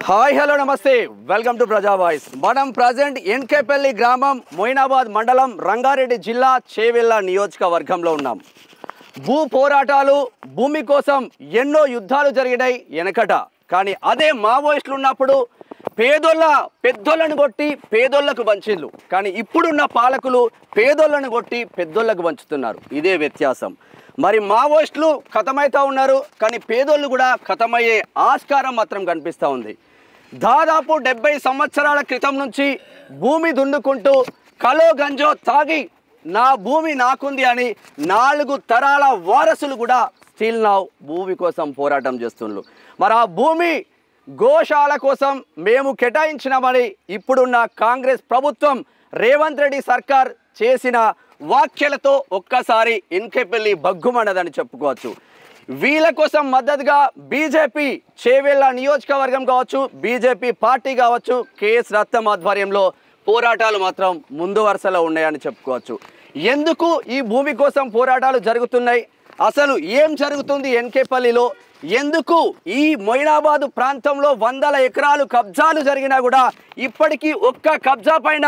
Hi hello నమస్తే welcome to ప్రజా voice. మనం ప్రజెంట్ ఎన్కేపల్లి గ్రామం మొయినాబాద్ మండలం రంగారెడ్డి జిల్లా చేవెళ్ళ నియోజకవర్గంలో ఉన్నాం. భూ పోరాటాలు భూమి కోసం ఎన్నో యుద్ధాలు జరిగినాయి వెనకట. కానీ అదే మావోయిస్టులు ఉన్నప్పుడు పెద్దోళ్ళను కొట్టి పేదోళ్లకు పంచిళ్ళు. కానీ ఇప్పుడున్న పాలకులు పేదోళ్ళను కొట్టి పెద్దోళ్లకు పంచుతున్నారు. ఇదే వ్యత్యాసం. మరి మావోయిస్టులు ఖతమైతా ఉన్నారు, కానీ పేదోళ్ళు కూడా ఖతమయ్యే ఆస్కారం మాత్రం కనిపిస్తూ ఉంది. దాదాపు 70 సంవత్సరాల క్రితం నుంచి భూమి దున్నుకుంటూ కలో గంజో తాగి నా భూమి నాకుంది అని 4 తరాల వారసులు కూడా స్టిల్ నౌ భూమి కోసం పోరాటం చేస్తున్నారు. మరి ఆ భూమి గోశాల కోసం మేము కేటాయించినామని ఇప్పుడున్న కాంగ్రెస్ ప్రభుత్వం రేవంత్ రెడ్డి సర్కార్ చేసిన వ్యాఖ్యలతో ఒక్కసారి ఎన్కేపల్లి బగ్గుమన్నదని చెప్పుకోవచ్చు. వీళ్ళ కోసం మద్దతుగా బీజేపీ చేవెళ్ళ నియోజకవర్గం కావచ్చు, బీజేపీ పార్టీ కావచ్చు, కేఎస్ రత్నం ఆధ్వర్యంలో పోరాటాలు మాత్రం ముందు వరుసలో ఉన్నాయని చెప్పుకోవచ్చు. ఎందుకు ఈ భూమి కోసం పోరాటాలు జరుగుతున్నాయి, అసలు ఏం జరుగుతుంది ఎన్కేపల్లిలో, ఎందుకు ఈ మొయినాబాద్ ప్రాంతంలో 100 ఎకరాలు కబ్జాలు జరిగినా కూడా ఇప్పటికీ ఒక్క కబ్జా పైన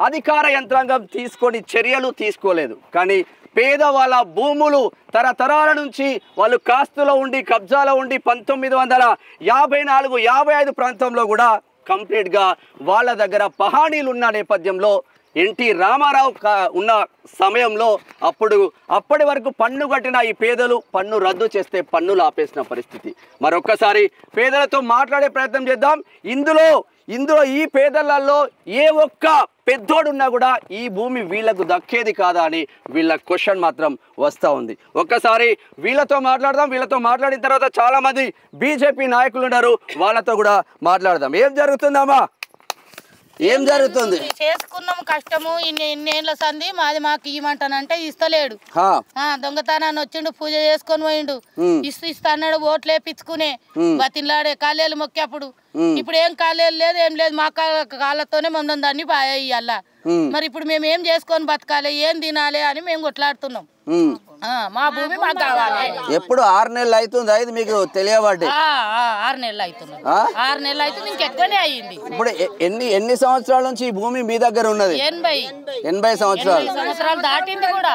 అధికార యంత్రాంగం తీసుకొని చర్యలు తీసుకోలేదు. కానీ పేదవాళ్ళ భూములు తరతరాల నుంచి వాళ్ళు కాస్తులో ఉండి కబ్జాలో ఉండి 1954-55 ప్రాంతంలో కూడా కంప్లీట్గా వాళ్ళ దగ్గర పహానీలు ఉన్న నేపథ్యంలో ఎన్టీ రామారావు ఉన్న సమయంలో అప్పటి వరకు పన్ను కట్టిన ఈ పేదలు పన్ను రద్దు చేస్తే పన్నులు ఆపేసిన పరిస్థితి. మరొక్కసారి పేదలతో మాట్లాడే ప్రయత్నం చేద్దాం. ఇందులో ఈ పేదలలో ఏ ఒక్క పెద్దోడున్నా కూడా ఈ భూమి వీళ్ళకు దక్కేది కాదా అని వీళ్ళ క్వశ్చన్ మాత్రం వస్తూ ఉంది. ఒక్కసారి వీళ్ళతో మాట్లాడదాం. వీళ్ళతో మాట్లాడిన తర్వాత చాలామంది బీజేపీ నాయకులు ఉన్నారు, వాళ్ళతో కూడా మాట్లాడదాం. ఏం జరుగుతుందమ్మా, ఏం జరుగుతుంది? చేసుకున్నాము కష్టము ఇన్నేళ్ళ సంది మాది మాకు ఇవ్వమంటానంటే ఇస్తలేడు. దొంగతనాన్ని వచ్చిండు, పూజ చేసుకొని పోయిండు, ఇస్తా అన్నాడు, ఓట్లు వేపించుకునే బతిలాడే కాళ్ళేళ్ళు మొక్కేప్పుడు. ఇప్పుడు ఏం కాళ్ళేళ్ళు లేదు, ఏం లేదు, మా కాళ్ళతోనే మనం దాన్ని ఇయ్యాల. మరి ఇప్పుడు మేము ఏం చేసుకొని బతకాలి, ఏం తినాలి అని మేము కొట్లాడుతున్నాం. మా భూమి మాకు కావాలి. ఎప్పుడు 6 నెలలు అవుతుంది ఇది మీకు తెలియబట్టి? 6 నెలలు అవుతుంది. 6 నెలలు అవుతుంది, ఇంకెక్కువనే అయ్యింది. ఇప్పుడు ఎన్ని సంవత్సరాల నుంచి ఈ భూమి మీ దగ్గర ఉన్నది? 80 సంవత్సరాలు దాటింది కూడా.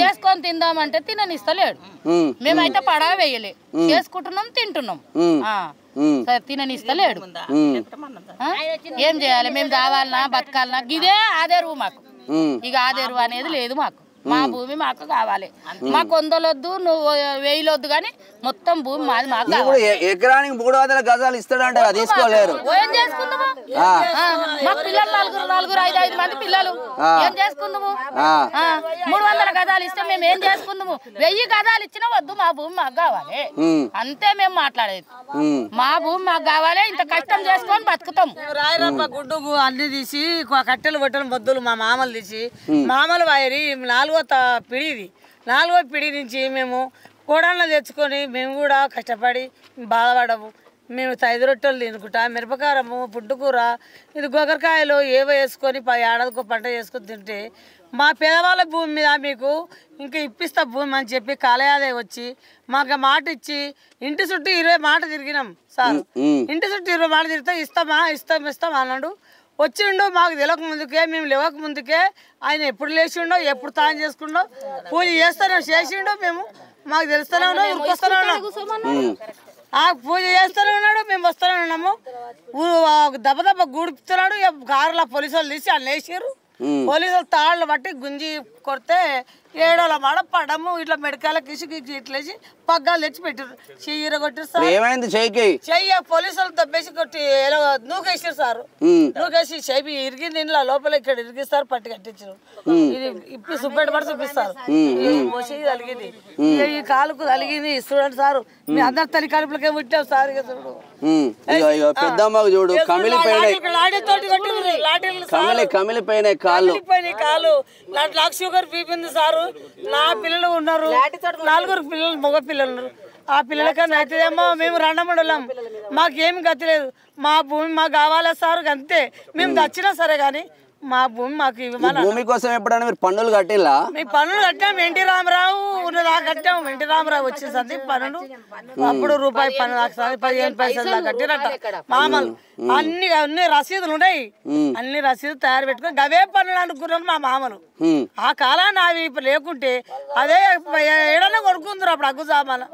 చేసుకొని తిందామంటే తిననిస్తలేడు. మేమైతే పడవ వేయలే, చేసుకుంటున్నాం, తింటున్నాం, తిననిస్తలేడు. ఏం చేయాలి, మేము కావాలన్నా బతకాలన్నా ఇదే ఆదేరు మాకు. ఇక ఆదేరు అనేది లేదు మాకు. మా భూమి మాకు కావాలి. మాకు 100 వద్దు, నువ్వు 1000 వద్దు, కానీ మొత్తం భూమి మాది మాకు. ఎకరానికి 300 గజాలు ఇస్తాడంటే తీసుకోలేరు. ఏం చేసుకుందాము? మా పిల్లలు 4 5 మంది పిల్లలు ఏం చేసుకుందాము? 300 గజాలు ఇస్తే మేము ఏం చేసుకుందాము? 1000 గజాలు ఇచ్చినా వద్దు, మా భూమి మాకు కావాలి. అంతే మేము మాట్లాడేది. మా భూమి మాకు కావాలి, ఇంత కష్టం చేసుకొని బతుకుతాం. రాయరప్ప గుడ్డుకు అన్ని తీసి కట్టెలు బట్టలు బొద్దులు మా మామలు తీసి మామలు వాయరి 4వ పిడి నుంచి మేము కోడళ్ళ తెచ్చుకొని మేము కూడా కష్టపడి బాధపడము. మేము 5 రొట్టెలు తినుకుంటా, మిరపకారము, పుట్టుకూర, ఇది గొగరకాయలు ఏవో వేసుకొని ఏడాదికో పంట చేసుకొని తింటే మా పేదవాళ్ళ భూమి మీద మీకు ఇంకా ఇప్పిస్తా భూమి అని చెప్పి కాలయాదే వచ్చి మాకు మాట ఇచ్చి ఇంటి చుట్టూ 20 మాట తిరిగినాం సార్. ఇంటి చుట్టూ 20 మాట తిరిగితే ఇస్తాం అన్నాడు. వచ్చిండు, మాకు తెలియక ముందుకే, మేము లేవక ముందుకే ఆయన ఎప్పుడు లేచిండో, ఎప్పుడు తాను చేసుకుండో, పూజ చేసిండో, మాకు తెలుస్తూనే ఉన్నాం, ఉరికొస్తూనే ఉన్నాం. పూజ చేస్తూనే ఉన్నాడు, మేము వస్తూనే ఉన్నాము. దెబ్బ గూడుపుతున్నాడు. కారులో పోలీసు వాళ్ళు తీసి వాళ్ళు వేసారు. పోలీసులు తాళ్ళు బట్టి గుంజి కొడితే 7వ మాట పడము. ఇట్లా మెడకాయలకు ఇట్లేసి పగ్గాలు తెచ్చి పెట్టారు. చెయ్యి కొట్టిస్తారు. చెయ్యి పోలీసులు దబ్బేసి కొట్టి నూకేసారు సార్. నూకేసి చెయ్యి ఇరిగింది, ఇంట్లో లోపల ఇక్కడ ఇరిగిస్తారు, పట్టి కట్టించారు. ఇది ఇప్పి సుబ్బెట్టు పడి చూపిస్తారు. చెయ్యి తలిగింది, ఈ కాలుకు తలిగింది. చూడండి సారు, మీ అందరు తల్లి కడుపులకే పుట్టాం సార్. ఇక చూడు కాలు నాకు షుగర్ బీపీ ఉంది సారు. నా పిల్లలు ఉన్నారు, 4 పిల్లలు, మగ పిల్లలు ఉన్నారు. ఆ పిల్లలకన్నా అవుతుందేమో, మేము రండమండలం, మాకేమి గతి లేదు. మా భూమి మాకు కావాలా సార్, అంతే. మేము దచ్చినా సరే కానీ మా భూమి మాకు ఇవ్వమని. భూమి కోసం ఎప్పుడైనా మీరు పన్నులు కట్టిల్లా? మీకు పన్నులు కట్టాం. ఎన్టీ రామారావు ఉన్నదా కట్టాం. ఎన్టీ రామారావు వచ్చేసరికి పన్నులు అప్పుడు రూపాయి 15 పైసలు కట్టిరట మామలు. అన్ని రసీదులు ఉన్నాయి. అన్ని రసీదులు తయారు పెట్టుకుని గవే పన్నులు అనుకున్నాం మా మామలు. ఆ కాలాన్ని అవి లేకుంటే అదే ఏడన్నా కొనుక్కుందరు అప్పుడు అగ్గు సామాన్.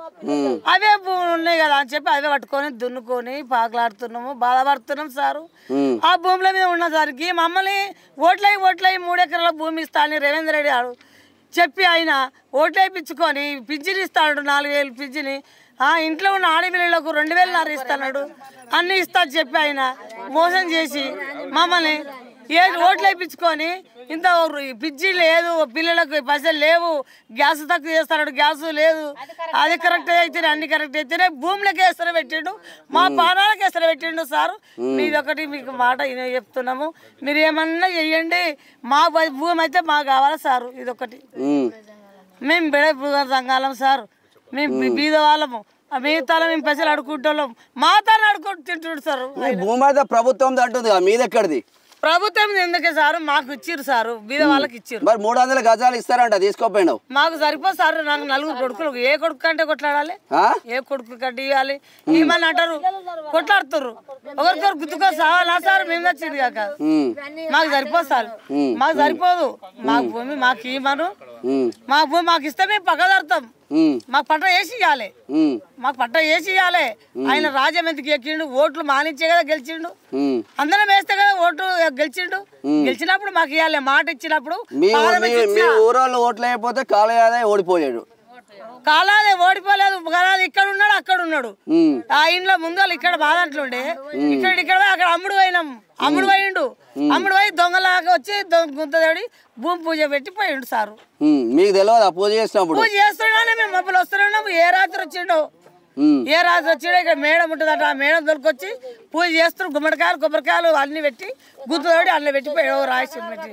అవే భూములు ఉన్నాయి కదా అని చెప్పి అవే పట్టుకొని దున్నుకొని పాకలాడుతున్నాము, బాధపడుతున్నాం సారు. ఆ భూముల మీద ఉన్నసరికి మమ్మల్ని ఓట్లై 3 ఎకరాల భూమి ఇస్తానని రేవేంద్ర రెడ్డి గారు చెప్పి ఆయన ఓట్లైపించుకొని పింఛన్ ఇస్తాడు 4000 పింఛని. ఇంట్లో ఉన్న ఆడపిల్లలకు 2000 ఇస్తాడు. అన్ని ఇస్తా చెప్పి ఆయన మోసం చేసి మమ్మల్ని ఓట్లు వేయించుకొని ఇంత పిచ్చి లేదు, పిల్లలకు పైసలు లేవు, గ్యాస్ తక్కువ చేస్తాడు, గ్యాస్ లేదు, అది కరెక్ట్ అయితేనే అన్ని కరెక్ట్ అయితేనే భూములకి ఎసర పెట్టిండు, మా పానాలకు ఎసర పెట్టిండు సారు. మీదొకటి మీకు మాట చెప్తున్నాము, మీరు ఏమన్నా చెయ్యండి, మా భూమి అయితే మాకు కావాలా సారు. ఇదొకటి మేము బెడ సంఘాలం సారు, మేము బీద వాళ్ళము, మిగతా మేము పైసలు అడుకుంటాం, మా తాను అడుకుంటూ తింటుడు సారు. భూమి అయితే ప్రభుత్వం అంటుంది, మీదెక్కడిది? ప్రభుత్వం ఎందుకే సారు, మాకు ఇచ్చిర్రు సారు, బీద వాళ్ళకి ఇచ్చిర్రు. మరి 300 గజాలు ఇస్తారంట, తీసుకోపోయినావు? మాకు సరిపోదు సార్, నాకు 4 కొడుకులు, ఏ కొడుకు కంటే కొట్లాడాలి, ఏ కొడుకు కంటే ఇవ్వాలి, ఏమని అంటారు, కొట్లాడుతుర్రు, ఒకరికొరు గుర్తుకో సావాలా సార్, మేము వచ్చింది కాక మాకు సరిపోదు సార్, మాకు సరిపోదు, మాకు భూమి మాకు ఇవ్వను, మా భూమి మాకు ఇస్తే మేము పక్కదడతాం, మాకు పట్ట వేసి ఇవ్వాలి, మాకు పట్ట వేసి ఇవ్వాలి. ఆయన రాజ్యం ఎందుకు ఎక్కిండు, ఓట్లు మానిచ్చే కదా గెలిచిండు, అందరం వేస్తే కదా ఓట్లు గెలిచిండు, గెలిచినప్పుడు మాకు ఇవ్వాలి, మాట ఇచ్చినప్పుడు. ఊరోళ్ళు ఓట్లు అయిపోతే కాలయాదే ఓడిపోయాడు, కాలాదే ఓడిపోలేదు, కాలాది ఇక్కడ ఉన్నాడు అక్కడ ఉన్నాడు, ఆ ఇంట్లో ముందు ఇక్కడ బాధంట్లుండే, ఇక్కడ అక్కడ అమ్ముడు పోయినాం, అమ్ముడు పోయిండు, అమ్ముడు పోయి దొంగలాగా వచ్చి గుంతదేడి భూమి పూజ పెట్టి పోయిండు సారు. మీకు తెలియదు పూజ చేసినప్పుడు? పూజ చేస్తున్నానే మేము మబ్బులు వస్తున్నాము, ఏ రాత్రి వచ్చిండో ఇక్కడ మేడం ఉంటుందట, ఆ మేడం దొరికొచ్చి పూజ చేస్తారు, గుమ్మడికాయలు కొబ్బరికాయలు అన్ని పెట్టి గుంతతోడి అన్నీ పెట్టి రాసి పెట్టి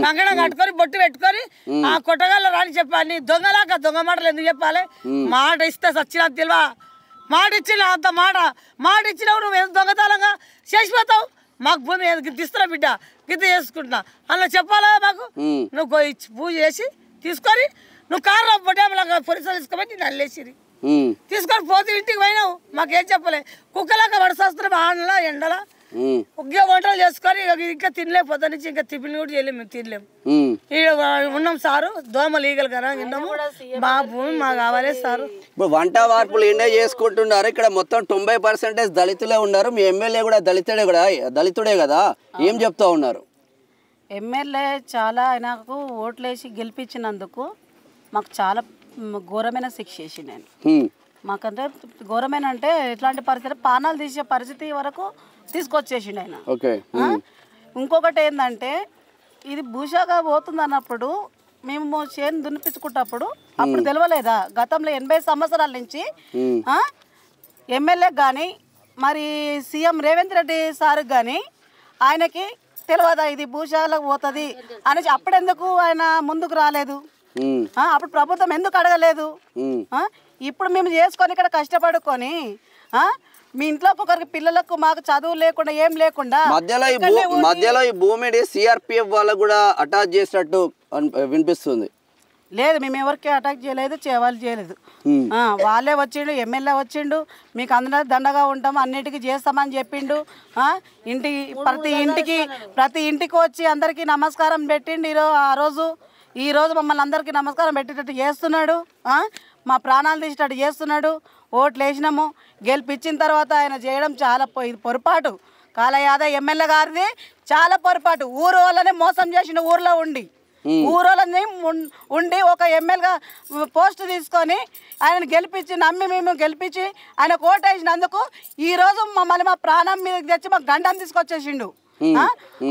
కంకణం కట్టుకొని బొట్టు పెట్టుకొని ఆ కొట్టగాళ్ళ రాని చెప్పాలి. దొంగలాగా దొంగ మాటలు ఎందుకు చెప్పాలి, మాట ఇస్తే సచ్చినా తెలివా, మాట ఇచ్చిన అంత మాట ఇచ్చినావు నువ్వు ఎంత దొంగతనంగా చేసిపోతావు, మాకు భూమి తీస్తున్నా బిడ్డ గిద్ద చేసుకుంటున్నా అలా చెప్పాలా మాకు. నువ్వు పూజ చేసి తీసుకొని నువ్వు కారులో పొట్టేమలాగా పొలిసులు తీసుకుపోయి నల్లేసిరి తీసుకొని పోతే ఇంటికి పోయినావు, మాకేం చెప్పలే, కుక్కలాగా వడసేస్తున్నాం ఆనలా ఎండలా, ఉగ్గే వంటలు చేసుకొని ఇంకా తినలేకపోతా నుంచి ఇంకా టిఫిన్ కూడా చేయలేము, మేము తినలేము, ఉన్నాం సారు, దోమలు ఈగలు కదా విన్నాము, మా భూమి మాకు కావాలి సారు. ఇప్పుడు వంట వార్పులు ఎండే చేసుకుంటున్నారు, ఇక్కడ మొత్తం 90% దళితులే ఉన్నారు, మీ ఎమ్మెల్యే కూడా దళితుడే కదా, ఏం చెప్తా ఉన్నారు? ఎమ్మెల్యే చాలా ఆయనకు ఓట్లేసి గెలిపించినందుకు మాకు చాలా ఘోరమైన శిక్ష చేసి నేను, మాకంటే ఘోరమైన అంటే ఎట్లాంటి పరిస్థితి, పానాలు తీసే పరిస్థితి వరకు తీసుకొచ్చేసిండు ఆయన. ఇంకొకటి ఏంటంటే ఇది భూషాగా పోతుంది అన్నప్పుడు మేము చేను దున్నిపించుకుంటప్పుడు అప్పుడు తెలియలేదా, గతంలో 80 సంవత్సరాల నుంచి ఎమ్మెల్యే కానీ మరి సీఎం రేవంత్ రెడ్డి సార్ కానీ ఆయనకి తెలియదా ఇది భూషాలకు పోతుంది అని, అప్పుడెందుకు ఆయన ముందుకు రాలేదు, అప్పుడు ప్రభుత్వం ఎందుకు అడగలేదు? ఇప్పుడు మేము చేసుకొని ఇక్కడ కష్టపడుకొని మీ ఇంట్లో ఒకరికి పిల్లలకు మాకు చదువు లేకుండా ఏం లేకుండా మధ్యలో ఈ భూమిని సిఆర్పిఎఫ్ వాళ్ళు కూడా అటాచ్ చేసినట్టు వినిపిస్తుంది. లేదు, మేము ఎవరికి అటాక్ చేయలేదు, వాళ్ళు చేయలేదు, వాళ్ళే వచ్చిండు, ఎమ్మెల్యే వచ్చిండు, మీకు అందరూ దండగా ఉంటాము, అన్నిటికీ చేస్తామని చెప్పిండు, ప్రతి ఇంటికి వచ్చి అందరికీ నమస్కారం పెట్టిండు. ఈ రోజు మమ్మల్ని అందరికీ నమస్కారం పెట్టేటట్టు చేస్తున్నాడు, మా ప్రాణాలు తీసేటట్టు చేస్తున్నాడు. ఓట్లు వేసినాము, గెలిపించిన తర్వాత ఆయన చేయడం చాలా పొరపాటు, కాలయాదవ్ ఎమ్మెల్యే గారిది చాలా పొరపాటు. ఊరు వాళ్ళనే మోసం చేసిన, ఊర్లో ఊరోళ్ళని ఉండి ఒక ఎమ్మెల్యేగా పోస్ట్ తీసుకొని ఆయన గెలిపించి నమ్మి మేము గెలిపించి ఆయన ఓటు వేసినందుకు ఈరోజు మమ్మల్ని మా ప్రాణం మీద తెచ్చి మా గండం తీసుకొచ్చేసిండు.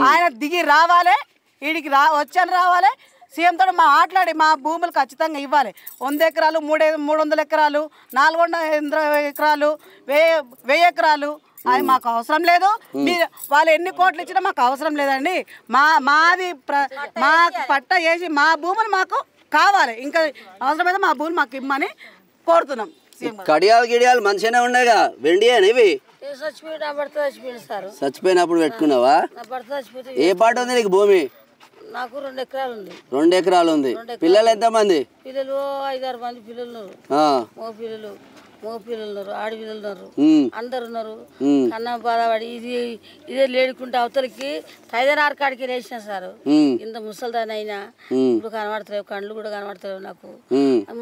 ఆయన దిగి రావాలి, వీడికి వచ్చని రావాలి, సీఎంతో మాట్లాడి మా భూములు ఖచ్చితంగా ఇవ్వాలి. 100 ఎకరాలు 300 ఎకరాలు 400 ఎకరాలు 1000 ఎకరాలు అది మాకు అవసరం లేదు. మీరు వాళ్ళు ఎన్ని కోట్లు ఇచ్చినా మాకు అవసరం లేదండి. మాది మాకు పట్ట వేసి మా భూములు మాకు కావాలి, ఇంకా అవసరమైతే మా భూములు మాకు ఇమ్మని కోరుతున్నాం. కడియాలు గిడియాలు మంచిగానే ఉన్నాయిగా, వెండి అని ఇవి చచ్చిపోయినప్పుడు పెట్టుకున్నావా? ఏ పాట ఉంది నీకు భూమి? నాకు 2 ఎకరాలు ఉంది. 2 ఎకరాలు ఉంది. పిల్లలు ఎంతమంది? పిల్లలు 5-6 మంది పిల్లలు ఉన్నారు. మగ పిల్లలు ఉన్నారు, ఆడపిల్లలు ఉన్నారు, అందరు ఉన్నారు. కన్నా బాధపడి ఇదే లేడుకుంటే అవతలకి 5-6 కాడికి వేసిన సార్. ఇంత ముసలిదాని అయినా ఇప్పుడు కనబడతలేవు, కళ్ళు కూడా కనబడతలేవు నాకు.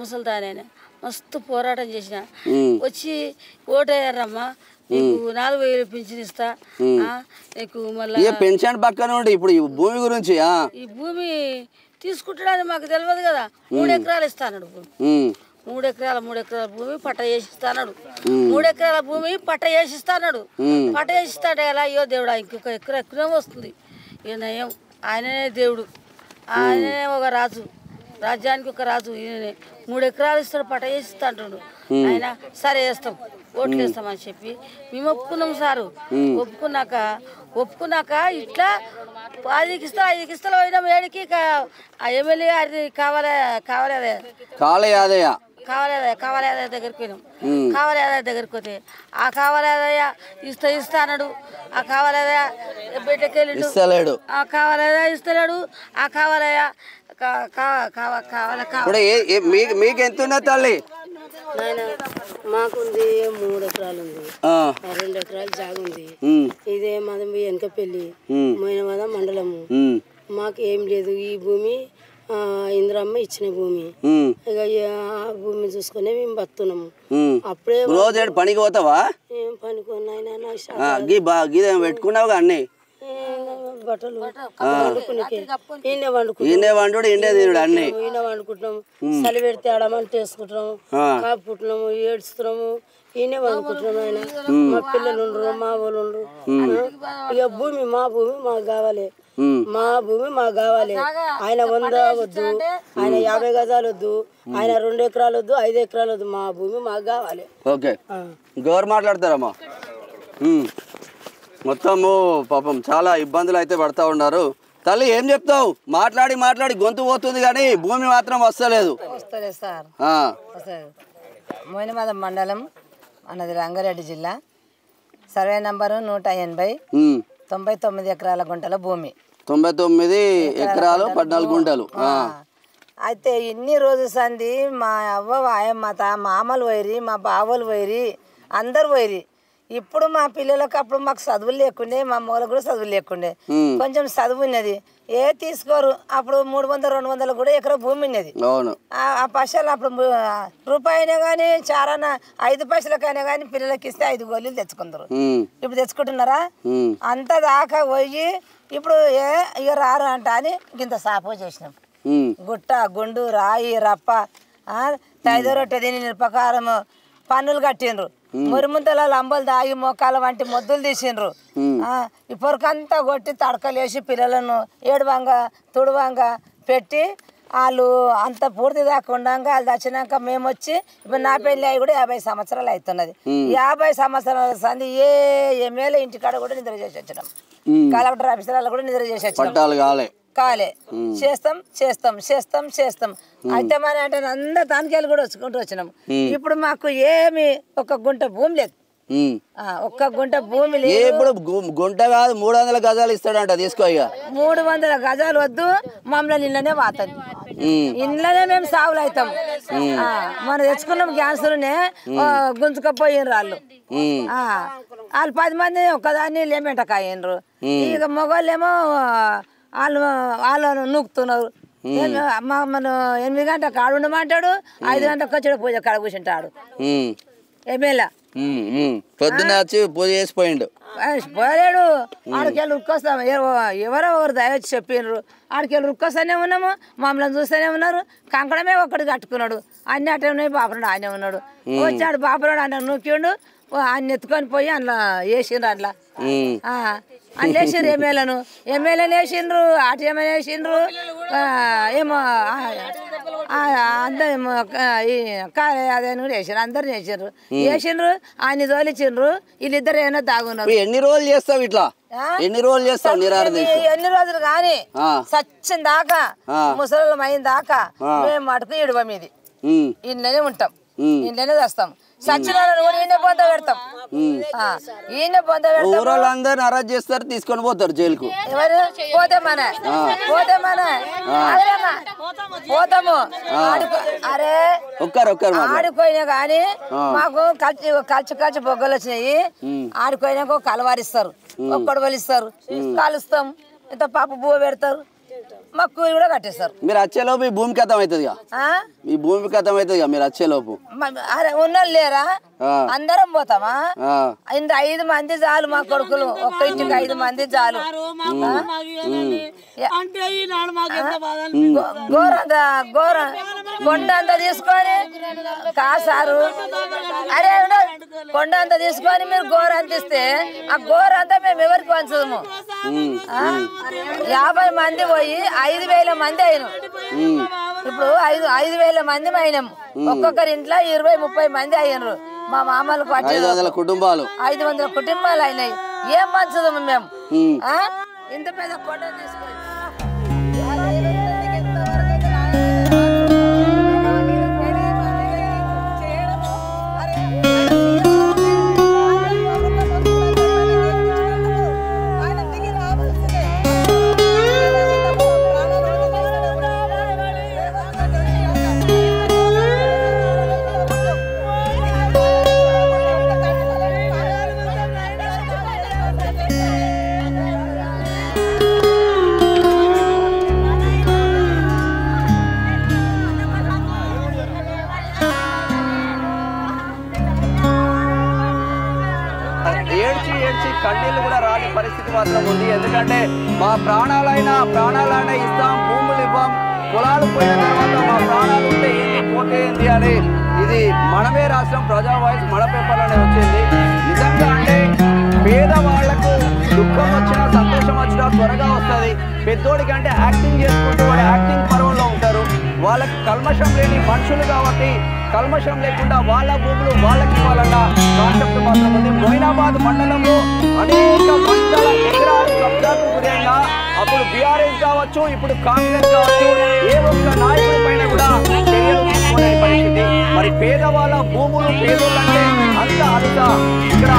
ముసలిదాని అయినా మస్తు పోరాటం చేసిన. వచ్చి ఓటేయారమ్మా, నీకు 4,000 పింఛన్ ఇస్తా, నీకు మళ్ళీ పెన్షన్ పక్కన ఉండి ఇప్పుడు ఈ భూమి గురించి ఈ భూమి తీసుకుంటాడని మాకు తెలియదు కదా. 3 ఎకరాలు ఇస్తాడు. 3 ఎకరాల భూమి పట్ట చేసిస్తాడు. 3 ఎకరాల భూమి పట్ట చేసిస్తాడు. పట్ట చేసిస్తాడు ఎలా? అయ్యో దేవుడా, ఇంకొక ఎకరం ఎక్కువనే వస్తుంది. ఇక నయం, ఆయననే దేవుడు, ఆయననే ఒక రాజు, రాజ్యానికి ఒక రాజు ఈయననే. 3 ఎకరాలు ఇస్తాడు, పట్ట చేసిస్తా అంటున్నాడు. ఆయన సరే వేస్తాం, ఓట్లు వేస్తామని చెప్పి మేము ఒప్పుకున్నాం సారు. ఒప్పుకున్నాక ఇట్లా 5కి ఇస్తా 5కి ఇస్తా పోయినాం. 7కి ఆ ఎమ్మెల్యే గారి కావాలే దగ్గరికి పోయినాం. కావాలే దగ్గరికి పోతే ఆ కావాలే ఇస్తా అన్నాడు. ఆ కావాలే బిడ్డకి వెళ్ళిండు. ఆ కావాలే ఇస్తలేడు. ఆ కావాలే మీకు ఎంత ఉన్నది తల్లి? మాకుంది 3 ఎకరాలు ఉంది, 2 ఎకరాలు జాగు ఉంది. ఇదే మాది వెనకపల్లి మోయినవాడ మండలము. మాకు ఏం లేదు. ఈ భూమి ఇంద్రమ్మ ఇచ్చిన భూమి. ఇక ఆ భూమి చూసుకునే మేము బతున్నాము. అప్పుడే రోజు పనికి పోతావా? ఏం పనికొన్నాయినా పెట్టుకున్నావు అన్ని బట్టలు వండుకుంటున్నాము. చలి పెడితే ఆడమంటే వేసుకుంటున్నాము, కాపుకుంటున్నాము, ఏడుస్తున్నాము, ఈయనే వండుకుంటున్నాము. ఆయన మా పిల్లలు ఉండరు, మా వాళ్ళు ఉండరు. ఇక భూమి మాకు కావాలి, మా భూమి మాకు కావాలి. ఆయన 100 వద్దు, ఆయన 50 గజాలు వద్దు, ఆయన 2 ఎకరాలు వద్దు, 5 ఎకరాలు వద్దు, మా భూమి మాకు కావాలి. ఓకే, గవర్నమెంట్ మాట్లాడతారమ్మా. మొత్తము పాపం చాలా ఇబ్బందులు అయితే పడతా ఉన్నారు. తల్లి ఏం చెప్తావు? మాట్లాడి గొంతు పోతుంది కానీ భూమి మాత్రం వస్తలేదు. వస్తలేదు సార్. మోయినవాడ మండలం అన్నది రంగారెడ్డి జిల్లా. సర్వే నంబరు 180, 99 ఎకరాల గుంటల భూమి. 99 ఎకరాలు 14 గుంటలు. అయితే ఇన్ని రోజులు సంది మా అవ్వ మా మామలు పోయిరి, మా బావలు పోయిరి, అందరు పోయిరి. ఇప్పుడు మా పిల్లలకు అప్పుడు మాకు చదువులు లేకుండే, మా మొగలకు కూడా చదువులు లేకుండే. కొంచెం చదువు ఉన్నది, తీసుకోరు. అప్పుడు 300-200 కూడా ఎకరా భూమి ఉన్నది. ఆ పైసలు అప్పుడు రూపాయి అయినా కానీ చారాన 5 పైసలకైనా కానీ పిల్లలకి ఇస్తే 5 గోళీలు తెచ్చుకుంటారు. ఇప్పుడు తెచ్చుకుంటున్నారా? అంత దాకా పోయి ఇప్పుడు ఇక రారు అంట అని ఇంత సాపో చేసినాం. గుట్ట గుండు రాయి రప్ప తైదో రొట్టె తిని నిరపకారము పన్నులు కట్టిండ్రు. మురిముంతల లంబలు దాగి మోకాల వంటి మొద్దులు తీసిండ్రు. ఈ పొరకంతా కొట్టి తడకలేసి పిల్లలను ఏడువంగా తుడువంగా పెట్టి వాళ్ళు అంత పూర్తి దాకా ఉండగా వాళ్ళు వచ్చినాక మేము వచ్చి ఇప్పుడు నా పెళ్లి అయి కూడా 50 సంవత్సరాలు అవుతున్నది. 50 సంవత్సరాల సంది ఏ ఎమ్మెల్యే ఇంటికాడ కూడా నిద్ర చేసి వచ్చినాం, కలెక్టర్ ఆఫీసర్లు కూడా నిద్ర చేసి వచ్చినాం. కాలే చేస్తాం. అయితే మన అంటే అందరు తానికేళ్ళు కూడా వచ్చుకుంటూ వచ్చినాం. ఇప్పుడు మాకు ఏమి 1 గుంట భూమి లేదు. 1 గుంట భూమి లేదు. ఇప్పుడు గుంట కాదు 300 గజాలు ఇస్తాడంట, తీసుకో. 300 గజాలు వద్దు, మమ్మల్ని ఇళ్ళనే వాతుంది. ఇంట్లోనే మేము సాగులు అవుతాం. మనం తెచ్చుకున్నాం గ్యాసులనే గుంజుకపోయినరు వాళ్ళు. వాళ్ళు 10 మంది ఒక్కదాన్ని లేమెంటకాయినరు. ఇక మగవాళ్ళేమో వాళ్ళు నూకుతున్నారు. మన 8 గంటలకు కాడు ఉండమంటాడు, 5 గంటలకు వచ్చాడు పూజ కాడ కూర్చుంటాడు ఎమ్మెల్యే. పొద్దున్న వచ్చి పూజ చేసి పోయిండు. పోలేడు. ఆడికెళ్ళి ఉరికొస్తాం. ఎవరో ఒకరు దయవచ్చి చెప్పిండ్రు. ఆడికెళ్ళి ఉరికొస్తానే ఉన్నాము, మమ్మల్ని చూస్తూనే ఉన్నారు. కంకణమే ఒక్కటి కట్టుకున్నాడు. అన్ని అట్టే ఉన్నాయి. బాపురాడు ఆయనే ఉన్నాడు. వచ్చాడు బాపురాడు ఆయన నూకిండు. ఆయన ఎత్తుకొని పోయి అందులో వేసిండ్రు. అందులో అందులో వేసిండ్రు ఎమ్మెల్యేని వేసిండ్రు, ఆటేమని వేసిండ్రు, ఏమో అందరు అదేని కూడా వేసారు. అందరు వేసిండ్రు. ఆయన తోలిచ్చిండ్రు. వీళ్ళిద్దరు ఏమైనా దాగున్నారు. ఎన్ని రోజులు చేస్తావు ఇట్లా? ఎన్ని రోజులు చేస్తావు? ఎన్ని రోజులు కానీ సచ్చిన దాకా ముసలి అయిన దాకా మేము మటుకు ఇడవ మీది ఇంట్లోనే ఉంటాం, ఇంట్లోనే తెస్తాం. సచిన ఈయన పొంద పెడతాం ఈయన పొంద పెడతాం ఊరోళ్ళందరిని అరెస్ట్ చేస్తారు తీసుకొని పోతారు జైలుకు ఎవరు పోతామనే పోతాము అరే ఒక్కరు ఆడిపోయినా కానీ మాకు కలిసి బొగ్గలు వచ్చినాయి ఆడిపోయినాక కలవారిస్తారు ఒక్కడు వలిస్తారు కాలుస్తాం ఇంత పాప పువ్వు పెడతారు మాకు కూలి కూడా కట్టేస్తారు మీరు వచ్చేలోపు ఈ భూమి కథం అవుతుంది ఈ భూమి కథం అవుతుంది మీరు వచ్చేలోపు అరే ఉన్నోళ్ళు లేరా అందరం పోతామా ఇంత 5 మంది చాలు మా కొడుకులు ఒక్క ఇంటికి 5 మంది చాలు ఘోర కొండ అంతా తీసుకొని కాసారు అరే కొండ అంతా తీసుకొని మీరు గోర అందిస్తే ఆ గోర అంతా మేము ఎవరికి పంచము 50 మంది పోయి 5,000 మంది అయినాం ఇప్పుడు 5,000 మంది అయినాం ఒక్కొక్కరి ఇంట్లో 20-30 మంది అయినరు మా మామలకు 500 కుటుంబాలు 500 కుటుంబాలు అయినాయి ఏం పంచుదాము మేము ఇంత పెద్ద కొండ తీసుకొని కన్నీళ్ళు కూడా రాని పరిస్థితి మాత్రం ఉంది ఎందుకంటే మా ప్రాణాలైనా ఇస్తాం భూములు ఇవ్వం పొలాలు పోయిన తర్వాత మా ప్రాణాలు ఉంటే ఏంటి పోతే ఏంటి అని ఇది మనమే రాష్ట్రం ప్రజా వాయిస్ మన పేపర్లోనే వచ్చింది నిజంగా అంటే పేదవాళ్లకు దుఃఖం వచ్చినా సంతోషం వచ్చినా త్వరగా వస్తుంది పెద్దోడికి అంటే యాక్టింగ్ చేసుకుంటూ వాడు యాక్టింగ్ పర్వంలో ఉంటారు వాళ్ళకి కల్మషం లేని మనుషులు కాబట్టి కల్మషం లేకుండా వాళ్ళ భూములు వాళ్ళకి ఇవ్వాలన్న కాన్సెప్ట్ మాత్రం ఉంది మొయినాబాద్ మండలంలో అనేక వందల ఎకరాలు కబ్జాకు గురైనా అప్పుడు బీఆర్ఎస్ కావచ్చు ఇప్పుడు కాంగ్రెస్ కావచ్చు ఏ ఒక్క నాయకుడి పైన కూడా చర్యలు తీసుకోలేని పరిస్థితి మరి పేదవాళ్ళ భూములు పేదోళ్ళంటే అంత అరుత ఇక్కడ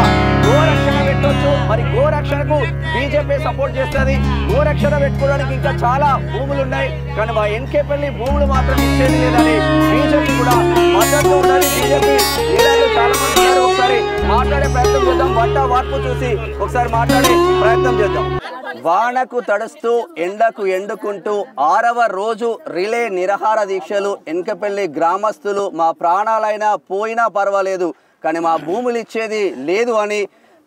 గోరక్షణ పెట్టొచ్చు మరి గోరక్షణకు బీజేపీ సపోర్ట్ చేస్తుంది గోరక్షణ పెట్టుకోవడానికి ఇంకా చాలా భూములు ఉన్నాయి కానీ మా ఎన్కేపల్లి భూములు మాత్రం ఇచ్చేది లేదని బీజేపీ కూడా మద్దతు ఉండాలి బీజేపీ లీడర్లు చాలా మంది ఉన్నారు ఒకసారి మాట్లాడే ప్రయత్నం చేద్దాం వంట వార్పు చూసి ఒకసారి మాట్లాడే ప్రయత్నం చేద్దాం వానకు తడుస్తూ ఎండకు ఎండుకుంటూ 6వ రోజు రిలే నిరాహార దీక్షలు ఎన్కపల్లి గ్రామస్తులు మా ప్రాణాలైనా పోయినా పర్వాలేదు కానీ మా భూములు ఇచ్చేది లేదు అని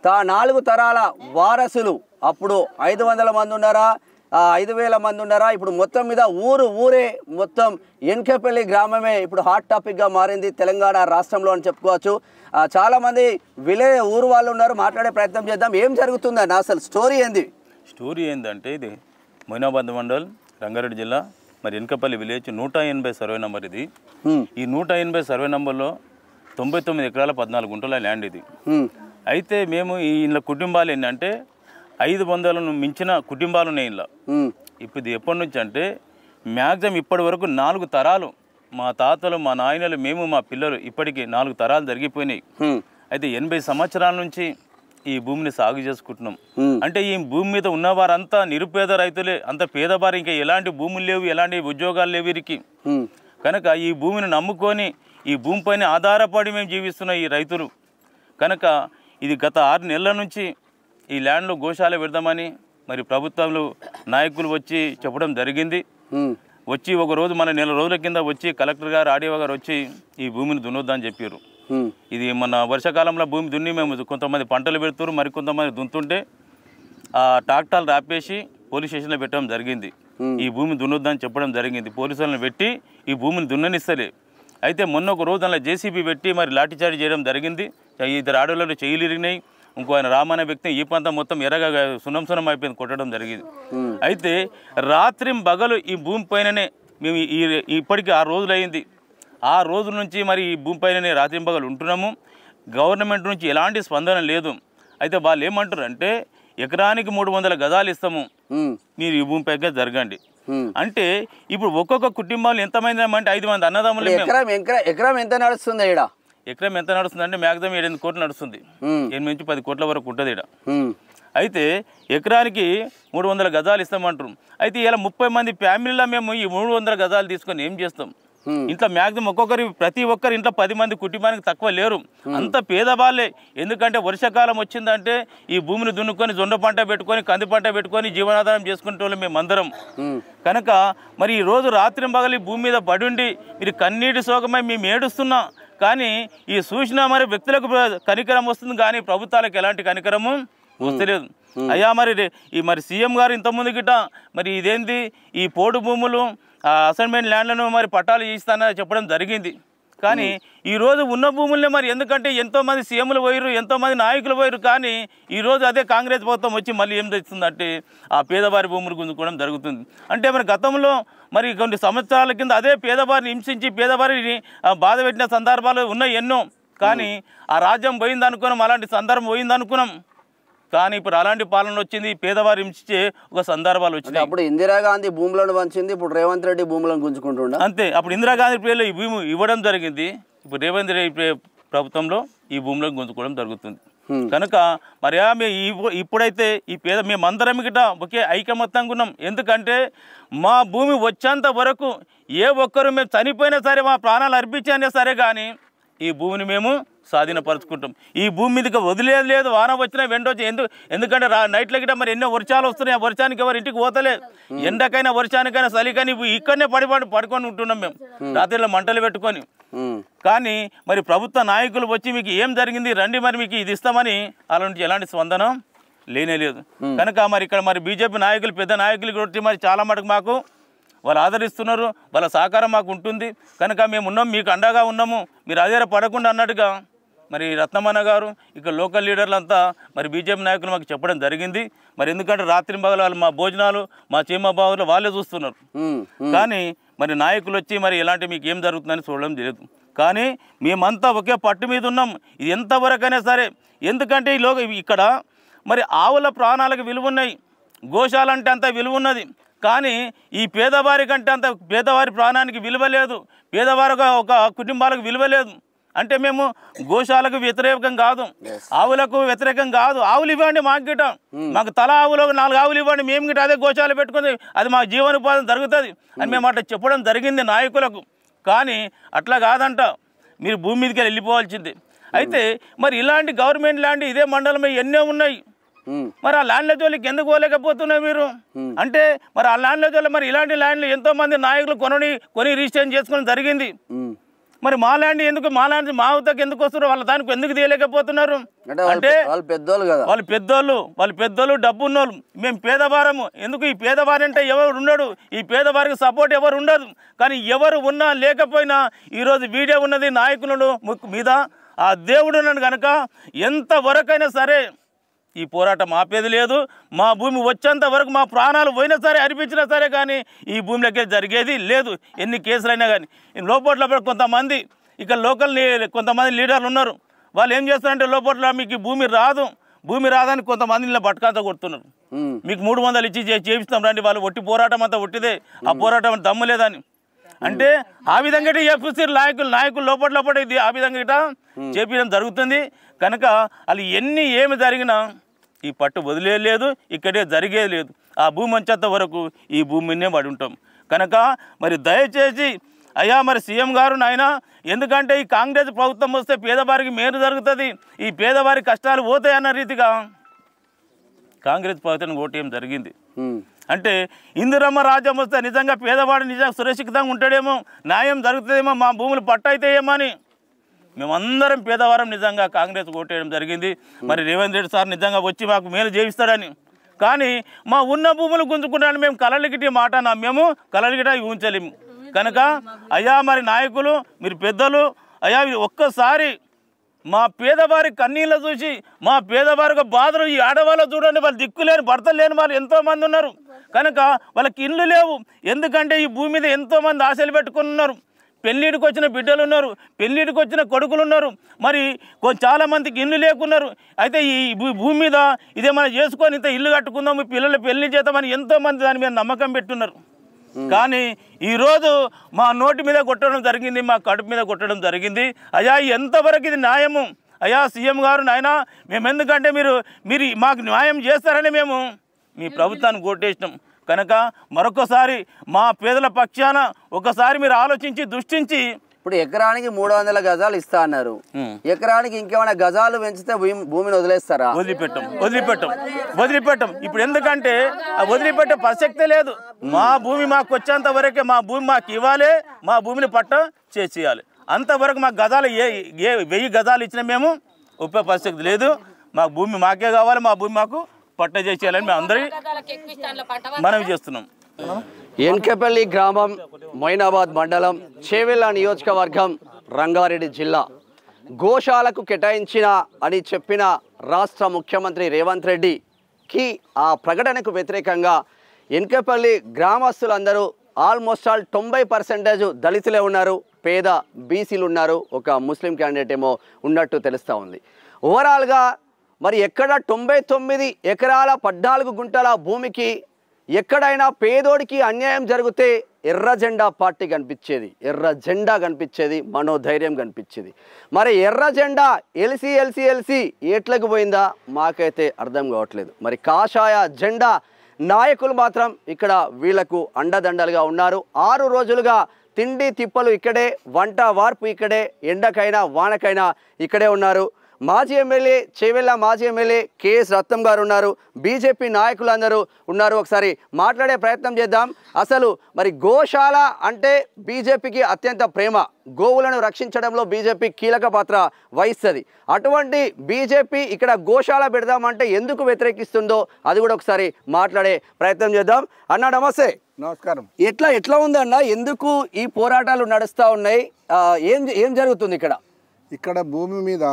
4 తరాల వారసులు అప్పుడు 500 మంది ఉన్నారా 5,000 మంది ఉన్నారా ఇప్పుడు మొత్తం మీద ఊరే మొత్తం ఎన్కపల్లి గ్రామమే ఇప్పుడు హాట్ టాపిక్గా మారింది తెలంగాణ రాష్ట్రంలో అని చెప్పుకోవచ్చు చాలామంది ఊరు వాళ్ళు ఉన్నారు మాట్లాడే ప్రయత్నం చేద్దాం ఏం జరుగుతుందని అసలు స్టోరీ ఏందంటే ఇది మొయినాబాద్ మండల్ రంగారెడ్డి జిల్లా మరి ఎన్కపల్లి విలేజ్ 180 సర్వే నెంబర్ ఇది ఈ 180 సర్వే నెంబర్లో 99 ఎకరాల 14 గుంటల ల్యాండ్ ఇది అయితే మేము ఈ ఇంట్లో కుటుంబాలు ఏంటంటే 500ను మించిన కుటుంబాలు ఉన్నాయి ఇంట్లో ఇప్పుడు ఇది ఎప్పటి నుంచి అంటే మ్యాక్సిమం ఇప్పటి వరకు 4 తరాలు మా తాతలు మా నాయనలు మేము మా పిల్లలు ఇప్పటికీ 4 తరాలు జరిగిపోయినాయి అయితే 80 సంవత్సరాల నుంచి ఈ భూమిని సాగు చేసుకుంటున్నాం అంటే ఈ భూమి మీద ఉన్నవారంతా నిరుపేద రైతులే అంత పేదవారు ఇంకా ఎలాంటి భూములు లేవు ఎలాంటి ఉద్యోగాలు లేవు వీరికి కనుక ఈ భూమిని నమ్ముకొని ఈ భూమిపైన ఆధారపడి మేము జీవిస్తున్న ఈ రైతులు కనుక ఇది గత 6 నెలల నుంచి ఈ ల్యాండ్లో గోశాల పెడదామని మరి ప్రభుత్వంలో నాయకులు వచ్చి చెప్పడం జరిగింది వచ్చి ఒక రోజు మన నెల రోజుల కింద వచ్చి కలెక్టర్ గారు ఆర్డీఓ గారు వచ్చి ఈ భూమిని దున్నొద్దని చెప్పారు ఇది మన వర్షాకాలంలో భూమి దున్ని మేము కొంతమంది పంటలు పెడుతున్నారు మరి కొంతమంది దున్నుతుంటే ఆ ట్రాక్టర్లు రాపేసి పోలీస్ స్టేషన్లో పెట్టడం జరిగింది ఈ భూమి దున్నొద్దని చెప్పడం జరిగింది పోలీసులను పెట్టి ఈ భూమిని దున్ననిస్తలే అయితే మొన్న ఒక రోజు అలా జేసీబీ పెట్టి మరి లాఠీచార్జ్ చేయడం జరిగింది 2 ఆడవాళ్ళు చెయ్యిలు ఇరిగినాయి ఇంకో ఆయన రామనే వ్యక్తి ఈ ప్రాంతం మొత్తం ఎర్రగా సున్నం అయిపోయింది కొట్టడం జరిగింది అయితే రాత్రి పగలు ఈ భూమి పైననే మేము ఇప్పటికీ 6 రోజులు అయింది 6 రోజుల నుంచి మరి ఈ భూమి పైననే రాత్రి పగలు ఉంటున్నాము గవర్నమెంట్ నుంచి ఎలాంటి స్పందన లేదు అయితే వాళ్ళు ఏమంటారు అంటే ఎకరానికి 300 గజాలు ఇస్తాము మీరు ఈ భూమి పైగా జరగండి అంటే ఇప్పుడు ఒక్కొక్క కుటుంబాలు ఎంతమంది అంటే 5 మంది అన్నదమ్ములు ఎకరం ఎంత నడుస్తుంది ఎకరం ఎంత నడుస్తుంది అంటే మ్యాక్సిమం 7-8 కోట్లు నడుస్తుంది. 8 నుంచి 10 కోట్ల వరకు ఉంటుంది ఇక్కడ. అయితే ఎకరానికి 300 గజాలు ఇస్తామంటారు. అయితే ఇలా 30 మంది ఫ్యామిలీలో మేము ఈ 300 గజాలు తీసుకొని ఏం చేస్తాం? ఇంట్లో మ్యాక్సిమం ప్రతి ఒక్కరి ఇంట్లో 10 మంది కుటుంబానికి తక్కువ లేరు, అంత పేదవాళ్ళే. ఎందుకంటే వర్షాకాలం వచ్చిందంటే ఈ భూమిని దున్నుకొని జొన్న పంట పెట్టుకొని కంది పంట పెట్టుకొని జీవనాధారం చేసుకునే వాళ్ళు మేమందరం. కనుక మరి ఈ రోజు రాత్రి పగలి భూమి మీద పడుండి మీరు కన్నీటి శోకమై మేము ఏడుస్తున్నాం. కానీ ఈ చూసినా మరి వ్యక్తులకు కనికరం వస్తుంది కానీ ప్రభుత్వాలకు ఎలాంటి కనికరము వస్తలేదు. అయ్యా మరి సీఎం గారు ఇంతకుముందు గిట్ట మరి ఇదేంటి ఈ పోడు భూములు అసైన్మెంట్ ల్యాండ్లను మరి పట్టాలు ఇస్తానని చెప్పడం జరిగింది. కానీ ఈరోజు ఉన్న భూములనే మరి ఎందుకంటే ఎంతోమంది సీఎంలు పోయారు, ఎంతోమంది నాయకులు పోయారు. కానీ ఈరోజు అదే కాంగ్రెస్ ప్రభుత్వం వచ్చి మళ్ళీ ఏం తెస్తుందంటే ఆ పేదవారి భూములు గుంజుకోవడం జరుగుతుంది. అంటే మరి గతంలో మరి కొన్ని సంవత్సరాల కింద అదే పేదవారిని హింసించి పేదవారిని బాధ పెట్టిన సందర్భాలు ఉన్నాయి ఎన్నో. కానీ ఆ రాజ్యం పోయింది అనుకున్నాం, అలాంటి సందర్భం పోయింది అనుకున్నాం. కానీ ఇప్పుడు అలాంటి పాలన వచ్చింది, పేదవారు హింసించే ఒక సందర్భాలు వచ్చినాయి. అప్పుడు ఇందిరాగాంధీ భూములను పంచింది, ఇప్పుడు రేవంత్ రెడ్డి భూములను గుంజుకుంటుండ అంతే. అప్పుడు ఇందిరాగాంధీ పేర్లో ఈ భూమి ఇవ్వడం జరిగింది, ఇప్పుడు రేవంత్ రెడ్డి ప్రభుత్వంలో ఈ భూములను గుంజుకోవడం జరుగుతుంది. కనుక మరి ఇప్పుడైతే ఈ మేమందరం గిట ఒకే ఐకమత్యంగా ఉన్నాం. ఎందుకంటే మా భూమి వచ్చేంత వరకు ఏ ఒక్కరు మేము చనిపోయినా సరే, మా ప్రాణాలు అర్పించైనా సరే కానీ ఈ భూమిని మేము స్వాధీనపరుచుకుంటాం. ఈ భూమి మీదకి వదిలేదు లేదు, వాన వచ్చినా వెంటొచ్చి ఎందుకంటే నైట్ల గిట్ట మరి ఎన్నో వర్షాలు వస్తున్నాయి. ఆ వర్షానికి ఎవరు ఇంటికి పోతలేదు, ఎండకైనా వర్షానికైనా చలికైనా ఇక్కడనే పడుకొని ఉంటున్నాం మేము రాత్రిలో మంటలు పెట్టుకొని. కానీ మరి ప్రభుత్వ నాయకులు వచ్చి మీకు ఏం జరిగింది రండి మరి మీకు ఇది ఇస్తామని వాళ్ళ నుంచి ఎలాంటి స్పందన లేనేలేదు. కనుక మరి ఇక్కడ మరి బీజేపీ నాయకులు పెద్ద నాయకులు కొట్టి మరి చాలా మటుకు మాకు వాళ్ళు ఆదరిస్తున్నారు, వాళ్ళ సహకారం మాకు ఉంటుంది. కనుక మేము ఉన్నాం, మీకు అండగా ఉన్నాము, మీరు అదేరా పడకుండా అన్నట్టుగా మరి రత్నమన్న గారు ఇక్కడ లోకల్ లీడర్లంతా మరి బీజేపీ నాయకులు మాకు చెప్పడం జరిగింది. మరి ఎందుకంటే రాత్రి పగలు వాళ్ళు మా భోజనాలు మా చీమబాబులు వాళ్ళే చూస్తున్నారు. కానీ మరి నాయకులు వచ్చి మరి ఎలాంటి మీకు ఏం జరుగుతుందని చూడడం లేదు. కానీ మేమంతా ఒకే పట్టు మీద ఉన్నాం, ఇది ఎంతవరకైనా సరే. ఎందుకంటే ఇక్కడ మరి ఆవుల ప్రాణాలకు విలువ ఉన్నాయి, గోశాలంటే అంత విలువ ఉన్నది. కానీ ఈ పేదవారి కంటే అంత పేదవారి ప్రాణానికి విలువ లేదు, పేదవారి ఒక కుటుంబాలకు విలువ లేదు. అంటే మేము గోశాలకు వ్యతిరేకం కాదు, ఆవులకు వ్యతిరేకం కాదు. ఆవులు ఇవ్వండి మాకు గిట, మాకు తల ఆవులు 4 ఆవులు ఇవ్వండి, మేము గిట అదే గోశాల పెట్టుకుని అది మా జీవనోపాధి జరుగుతుంది అని మేము అట్లా చెప్పడం జరిగింది నాయకులకు. కానీ అట్లా కాదంట, మీరు భూమి మీదకి వెళ్ళిపోవాల్సింది. అయితే మరి ఇలాంటి గవర్నమెంట్ ల్యాండ్ ఇదే మండలం ఎన్నో ఉన్నాయి, మరి ఆ ల్యాండ్ల జోలికి ఎందుకు పోలేకపోతున్నారు మీరు? అంటే మరి ఆ ల్యాండ్ల జోలి మరి ఇలాంటి ల్యాండ్లు ఎంతోమంది నాయకులు కొని రిజిస్ట్రేషన్ చేసుకోవడం జరిగింది. మరి మా ల్యాండ్ ఎందుకు, మా ల్యాండ్ మా ఊతకు ఎందుకు వస్తున్నారు, వాళ్ళ దానికి ఎందుకు తీయలేకపోతున్నారు? అంటే వాళ్ళు పెద్దోళ్ళు డబ్బు ఉన్నోళ్ళు, మేము పేదవారము. ఎందుకు ఈ పేదవారు అంటే ఎవరు ఉండడు, ఈ పేదవారికి సపోర్ట్ ఎవరు ఉండదు. కానీ ఎవరు ఉన్నా లేకపోయినా ఈరోజు వీడియో ఉన్నది నాయకులను మీద, ఆ దేవుడు ఉన్నాడు కనుక ఎంతవరకైనా సరే ఈ పోరాటం ఆపేది లేదు. మా భూమి వచ్చేంత వరకు మా ప్రాణాలు పోయినా సరే అర్పించినా సరే కానీ ఈ భూమిలోకి జరిగేది లేదు. ఎన్ని కేసులైనా కానీ లోపల కొంతమంది ఇక్కడ లోకల్ కొంతమంది లీడర్లు ఉన్నారు, వాళ్ళు ఏం చేస్తారంటే లోపల మీకు భూమి రాదని కొంతమంది ఇలా బట్కాత కొడుతున్నారు. మీకు 300 ఇచ్చి చేపిస్తాం రండి, వాళ్ళు ఒట్టి పోరాటం అంతా ఒట్టిదే, ఆ పోరాటం దమ్ము లేదని. అంటే ఆ విధంగా ఎఫ్సీ నాయకులు లోపల ఇది ఆ విధంగా చేపించడం జరుగుతుంది. కనుక వాళ్ళు ఏమి జరిగినా ఈ పట్టు వదిలేదు, ఇక్కడే జరిగేది లేదు. ఆ భూమి వచ్చేంత వరకు ఈ భూమినే పడి ఉంటాం. కనుక మరి దయచేసి అయ్యా మరి సీఎం గారు నాయన, ఎందుకంటే ఈ కాంగ్రెస్ ప్రభుత్వం వస్తే పేదవారికి మేలు జరుగుతుంది, ఈ పేదవారి కష్టాలు పోతాయి అన్న రీతిగా కాంగ్రెస్ ప్రభుత్వం ఓటేం జరిగింది. అంటే ఇందిరమ్మ రాజ్యం వస్తే నిజంగా పేదవాడు నిజంగా సురక్షితంగా ఉంటాడేమో, న్యాయం జరుగుతుందేమో, మా భూములు పట్టయితాయేమో అని మేమందరం పేదవారం నిజంగా కాంగ్రెస్ ఓటేయడం జరిగింది. మరి రేవంత్ రెడ్డి సార్ నిజంగా వచ్చి మాకు మేలు చేయిస్తాడని. కానీ మా ఉన్న భూములు గుంజుకుంటాడని మేము కలలిగిటి మాట నమ్మేము, కలలిగిట ఊహించలేము. కనుక అయ్యా మరి నాయకులు మీరు పెద్దలు అయ్యా ఒక్కసారి మా పేదవారి కన్నీళ్ళు చూసి, మా పేదవారికి బాధలు ఈ ఆడవాళ్ళు చూడండి, వాళ్ళు దిక్కులేని భర్తలు లేని వాళ్ళు ఎంతోమంది ఉన్నారు. కనుక వాళ్ళకి ఇళ్ళు లేవు, ఎందుకంటే ఈ భూమి మీద ఎంతోమంది ఆశలు పెట్టుకుని ఉన్నారు. పెళ్ళిడికి వచ్చిన బిడ్డలు ఉన్నారు, పెళ్ళిడికి వచ్చిన కొడుకులు ఉన్నారు, మరి చాలామందికి ఇల్లు లేకున్నారు. అయితే ఈ భూమి మీద ఇదేమైనా చేసుకొని ఇంత ఇల్లు కట్టుకుందాం, పిల్లలు పెళ్లి చేద్దామని ఎంతోమంది దాని మీద నమ్మకం పెట్టున్నారు. కానీ ఈరోజు మా నోటి మీద కొట్టడం జరిగింది, మా కడుపు మీద కొట్టడం జరిగింది. అయ్యా ఎంతవరకు ఇది న్యాయము? అయ్యా సీఎం గారు, నాయన మేము ఎందుకంటే మీరు మాకు న్యాయం చేస్తారని మేము మీ ప్రభుత్వాన్ని కొట్టేసినాం కనుక మరొకసారి మా పేదల పక్షాన ఒకసారి మీరు ఆలోచించి దృష్టించి. ఇప్పుడు ఎకరానికి 300 గజాలు ఇస్తా అన్నారు, ఎకరానికి ఇంకేమైనా గజాలు పెంచితే భూమిని వదిలేస్తారా? వదిలిపెట్టం. ఇప్పుడు ఎందుకంటే వదిలిపెట్టే ప్రసక్తే లేదు. మా భూమి మాకు వచ్చేంత వరకే మా భూమి మాకు ఇవ్వాలి, మా భూమిని పట్ట చేసేయాలి. అంతవరకు మాకు గజాలు 1000 గజాలు ఇచ్చినా మేము ఒప్పే పరిస్థితి లేదు. మా భూమి మాకే కావాలి, మా భూమి మాకు పట్ట చేసేయాలని మేము అందరి మనవి చేస్తున్నాం. ఎన్కేపల్లి గ్రామం, మొయినాబాద్ మండలం, చేవెళ్ళ నియోజకవర్గం, రంగారెడ్డి జిల్లా. గోశాలకు కేటాయించిన అని చెప్పిన రాష్ట్ర ముఖ్యమంత్రి రేవంత్ రెడ్డికి ఆ ప్రకటనకు వ్యతిరేకంగా ఎన్కేపల్లి గ్రామస్తులందరూ ఆల్మోస్ట్ ఆల్ 90% దళితులే ఉన్నారు, పేద బీసీలు ఉన్నారు, ఒక ముస్లిం క్యాండిడేట్ ఏమో ఉన్నట్టు తెలుస్తూ ఉంది. ఓవరాల్గా మరి ఎక్కడ 99 ఎకరాల 14 గుంటల భూమికి ఎక్కడైనా పేదోడికి అన్యాయం జరిగితే ఎర్ర జెండా పార్టీ కనిపించేది, ఎర్ర జెండా కనిపించేది, మనోధైర్యం కనిపించేది. మరి ఎర్ర జెండా ఎలిసి ఎట్లకు పోయిందా మాకైతే అర్థం కావట్లేదు. మరి కాషాయ జెండా నాయకులు మాత్రం ఇక్కడ వీళ్లకు అండదండలుగా ఉన్నారు. 6 రోజులుగా తిండి తిప్పలు ఇక్కడే, వంట వార్పు ఇక్కడే, ఎండకైనా వానకైనా ఇక్కడే ఉన్నారు. మాజీ ఎమ్మెల్యే, చేవెళ్ళ మాజీ ఎమ్మెల్యే కేఎస్ రత్నం గారు ఉన్నారు, బీజేపీ నాయకులందరూ ఉన్నారు. ఒకసారి మాట్లాడే ప్రయత్నం చేద్దాం. అసలు మరి గోశాల అంటే బీజేపీకి అత్యంత ప్రేమ, గోవులను రక్షించడంలో బీజేపీ కీలక పాత్ర వహిస్తుంది. అటువంటి బీజేపీ ఇక్కడ గోశాల పెడదామంటే ఎందుకు వ్యతిరేకిస్తుందో అది కూడా ఒకసారి మాట్లాడే ప్రయత్నం చేద్దాం. అన్న నమస్తే. నమస్కారం. ఎట్లా ఉంది అన్న, ఎందుకు ఈ పోరాటాలు నడుస్తూ ఉన్నాయి, ఏం జరుగుతుంది ఇక్కడ? ఇక్కడ భూమి మీద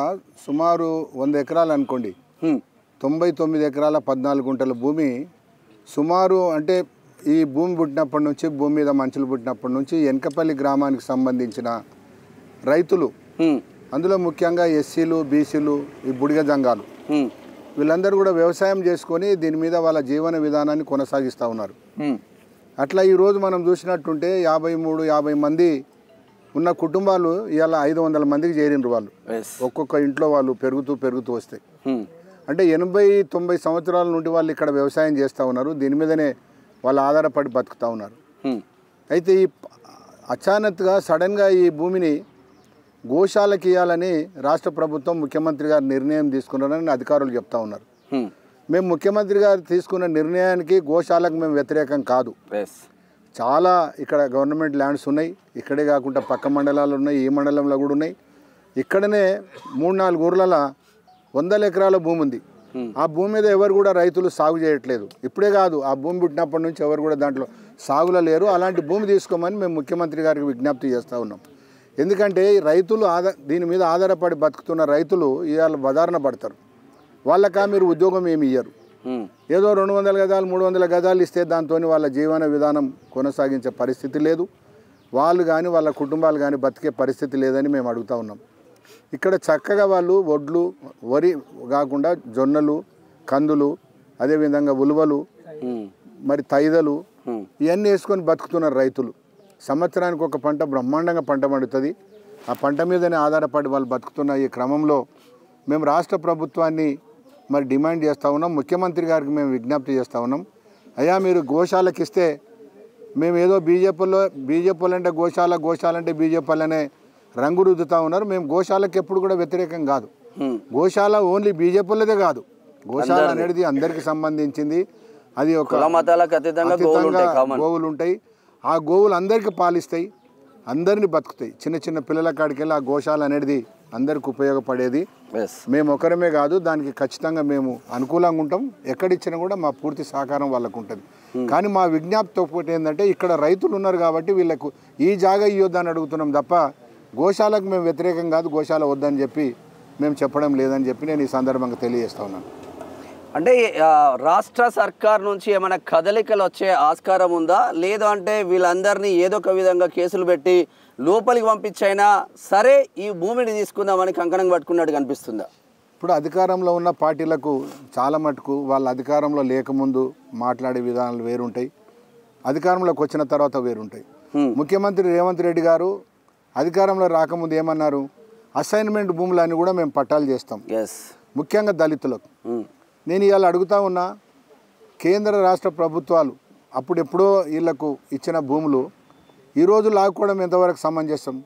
సుమారు 100 ఎకరాలు అనుకోండి, 99 ఎకరాల 14 గుంటల భూమి సుమారు. అంటే ఈ భూమి పుట్టినప్పటి నుంచి, భూమి మీద మనుషులు పుట్టినప్పటి నుంచి ఎన్కపల్లి గ్రామానికి సంబంధించిన రైతులు, అందులో ముఖ్యంగా ఎస్సీలు, బీసీలు, ఈ బుడిగ జంగాలు, వీళ్ళందరూ కూడా వ్యవసాయం చేసుకొని దీని మీద వాళ్ళ జీవన విధానాన్ని కొనసాగిస్తూ ఉన్నారు. అట్లా ఈరోజు మనం చూసినట్టుంటే 53-50 మంది ఉన్న కుటుంబాలు ఇవాళ 500 మందికి చేరినరు. వాళ్ళు ఒక్కొక్క ఇంట్లో వాళ్ళు పెరుగుతూ వస్తాయి. అంటే 80-90 సంవత్సరాల నుండి వాళ్ళు ఇక్కడ వ్యవసాయం చేస్తూ ఉన్నారు. దీని మీదనే వాళ్ళు ఆధారపడి బతుకుతూ ఉన్నారు. అయితే ఈ అచానక్గా సడన్గా ఈ భూమిని గోశాలకి ఇవ్వాలని రాష్ట్ర ప్రభుత్వం, ముఖ్యమంత్రి గారు నిర్ణయం తీసుకున్నారని అధికారులు చెప్తా ఉన్నారు. మేము ముఖ్యమంత్రి గారు తీసుకున్న నిర్ణయానికి, గోశాలకు మేము వ్యతిరేకం కాదు. చాలా ఇక్కడ గవర్నమెంట్ ల్యాండ్స్ ఉన్నాయి, ఇక్కడే కాకుండా పక్క మండలాలు ఉన్నాయి, ఈ మండలంలో కూడా ఉన్నాయి. ఇక్కడనే 3-4 ఊర్లలో 100 ఎకరాల భూమి ఉంది. ఆ భూమి మీద ఎవరు కూడా రైతులు సాగు చేయట్లేదు. ఇప్పుడే కాదు, ఆ భూమి పుట్టినప్పటి నుంచి ఎవరు కూడా దాంట్లో సాగులో లేరు. అలాంటి భూమి తీసుకోమని మేము ముఖ్యమంత్రి గారికి విజ్ఞప్తి చేస్తూ ఉన్నాం. ఎందుకంటే రైతులు దీని మీద ఆధారపడి బతుకుతున్న రైతులు ఇవాళ బదారణ పడతారు. వాళ్ళకా మీరు ఉద్యోగం ఏమి ఇయ్యరు. ఏదో 200 గజాలు 300 గజాలు ఇస్తే దాంతో వాళ్ళ జీవన విధానం కొనసాగించే పరిస్థితి లేదు. వాళ్ళు కానీ వాళ్ళ కుటుంబాలు కానీ బతికే పరిస్థితి లేదని మేము అడుగుతూ ఉన్నాం. ఇక్కడ చక్కగా వాళ్ళు వడ్లు, వరి కాకుండా జొన్నలు, కందులు, అదేవిధంగా ఉలువలు, మరి తైదలు ఇవన్నీ వేసుకొని బతుకుతున్నారు రైతులు. సంవత్సరానికి ఒక పంట బ్రహ్మాండంగా పంట పండుతుంది. ఆ పంట మీదనే ఆధారపడి వాళ్ళు బతుకుతున్న ఈ క్రమంలో మేము రాష్ట్ర ప్రభుత్వాన్ని మరి డిమాండ్ చేస్తూ ఉన్నాం. ముఖ్యమంత్రి గారికి మేము విజ్ఞప్తి చేస్తూ ఉన్నాం. అయ్యా మీరు గోశాలకు ఇస్తే మేము ఏదో బీజేపీ అంటే గోశాల అంటే బీజేపీ అనే రంగు రుద్దుతూ ఉన్నారు. మేము గోశాలకు ఎప్పుడు కూడా వ్యతిరేకం కాదు. గోశాల ఓన్లీ బీజేపీలదే కాదు, గోశాల అనేది అందరికీ సంబంధించింది. అది ఒక గోవులు ఉంటాయి. ఆ గోవులు అందరికీ పాలిస్తాయి, అందరినీ బతుకుతాయి. చిన్న పిల్లల కాడికి వెళ్ళి ఆ గోశాల అనేది అందరికి ఉపయోగపడేది. మేము ఒకరమే కాదు, దానికి ఖచ్చితంగా మేము అనుకూలంగా ఉంటాం. ఎక్కడిచ్చినా కూడా మా పూర్తి సహకారం వాళ్ళకు ఉంటుంది. కానీ మా విజ్ఞప్తి ఒకటి ఏంటంటే, ఇక్కడ రైతులు ఉన్నారు కాబట్టి వీళ్ళకు ఈ జాగా ఇవ్వద్దని అడుగుతున్నాం తప్ప గోశాలకు మేము వ్యతిరేకం కాదు, గోశాల వద్దని చెప్పి మేము చెప్పడం లేదని చెప్పి నేను ఈ సందర్భంగా తెలియజేస్తా ఉన్నాను. అంటే రాష్ట్ర సర్కార్ నుంచి ఏమైనా కదలికలు వచ్చే ఆస్కారం ఉందా, లేదు అంటే వీళ్ళందరినీ ఏదో ఒక విధంగా కేసులు పెట్టి లోపలికి పంపించైనా సరే ఈ భూమిని తీసుకుందామని కంకణం పట్టుకున్నట్టు కనిపిస్తుందా? ఇప్పుడు అధికారంలో ఉన్న పార్టీలకు చాలా మటుకు వాళ్ళ అధికారంలో లేకముందు మాట్లాడే విధానాలు వేరుంటాయి, అధికారంలోకి వచ్చిన తర్వాత వేరుంటాయి. ముఖ్యమంత్రి రేవంత్ రెడ్డి గారు అధికారంలో రాకముందు ఏమన్నారు, అసైన్మెంట్ భూములన్నీ కూడా మేము పట్టాలు చేస్తాం, ముఖ్యంగా దళితులకు. నేను ఇవాళ అడుగుతా ఉన్నా, కేంద్ర రాష్ట్ర ప్రభుత్వాలు అప్పుడెప్పుడో వీళ్లకు ఇచ్చిన భూములు ఈరోజు లాక్కోవడం ఎంతవరకు సమంజసం?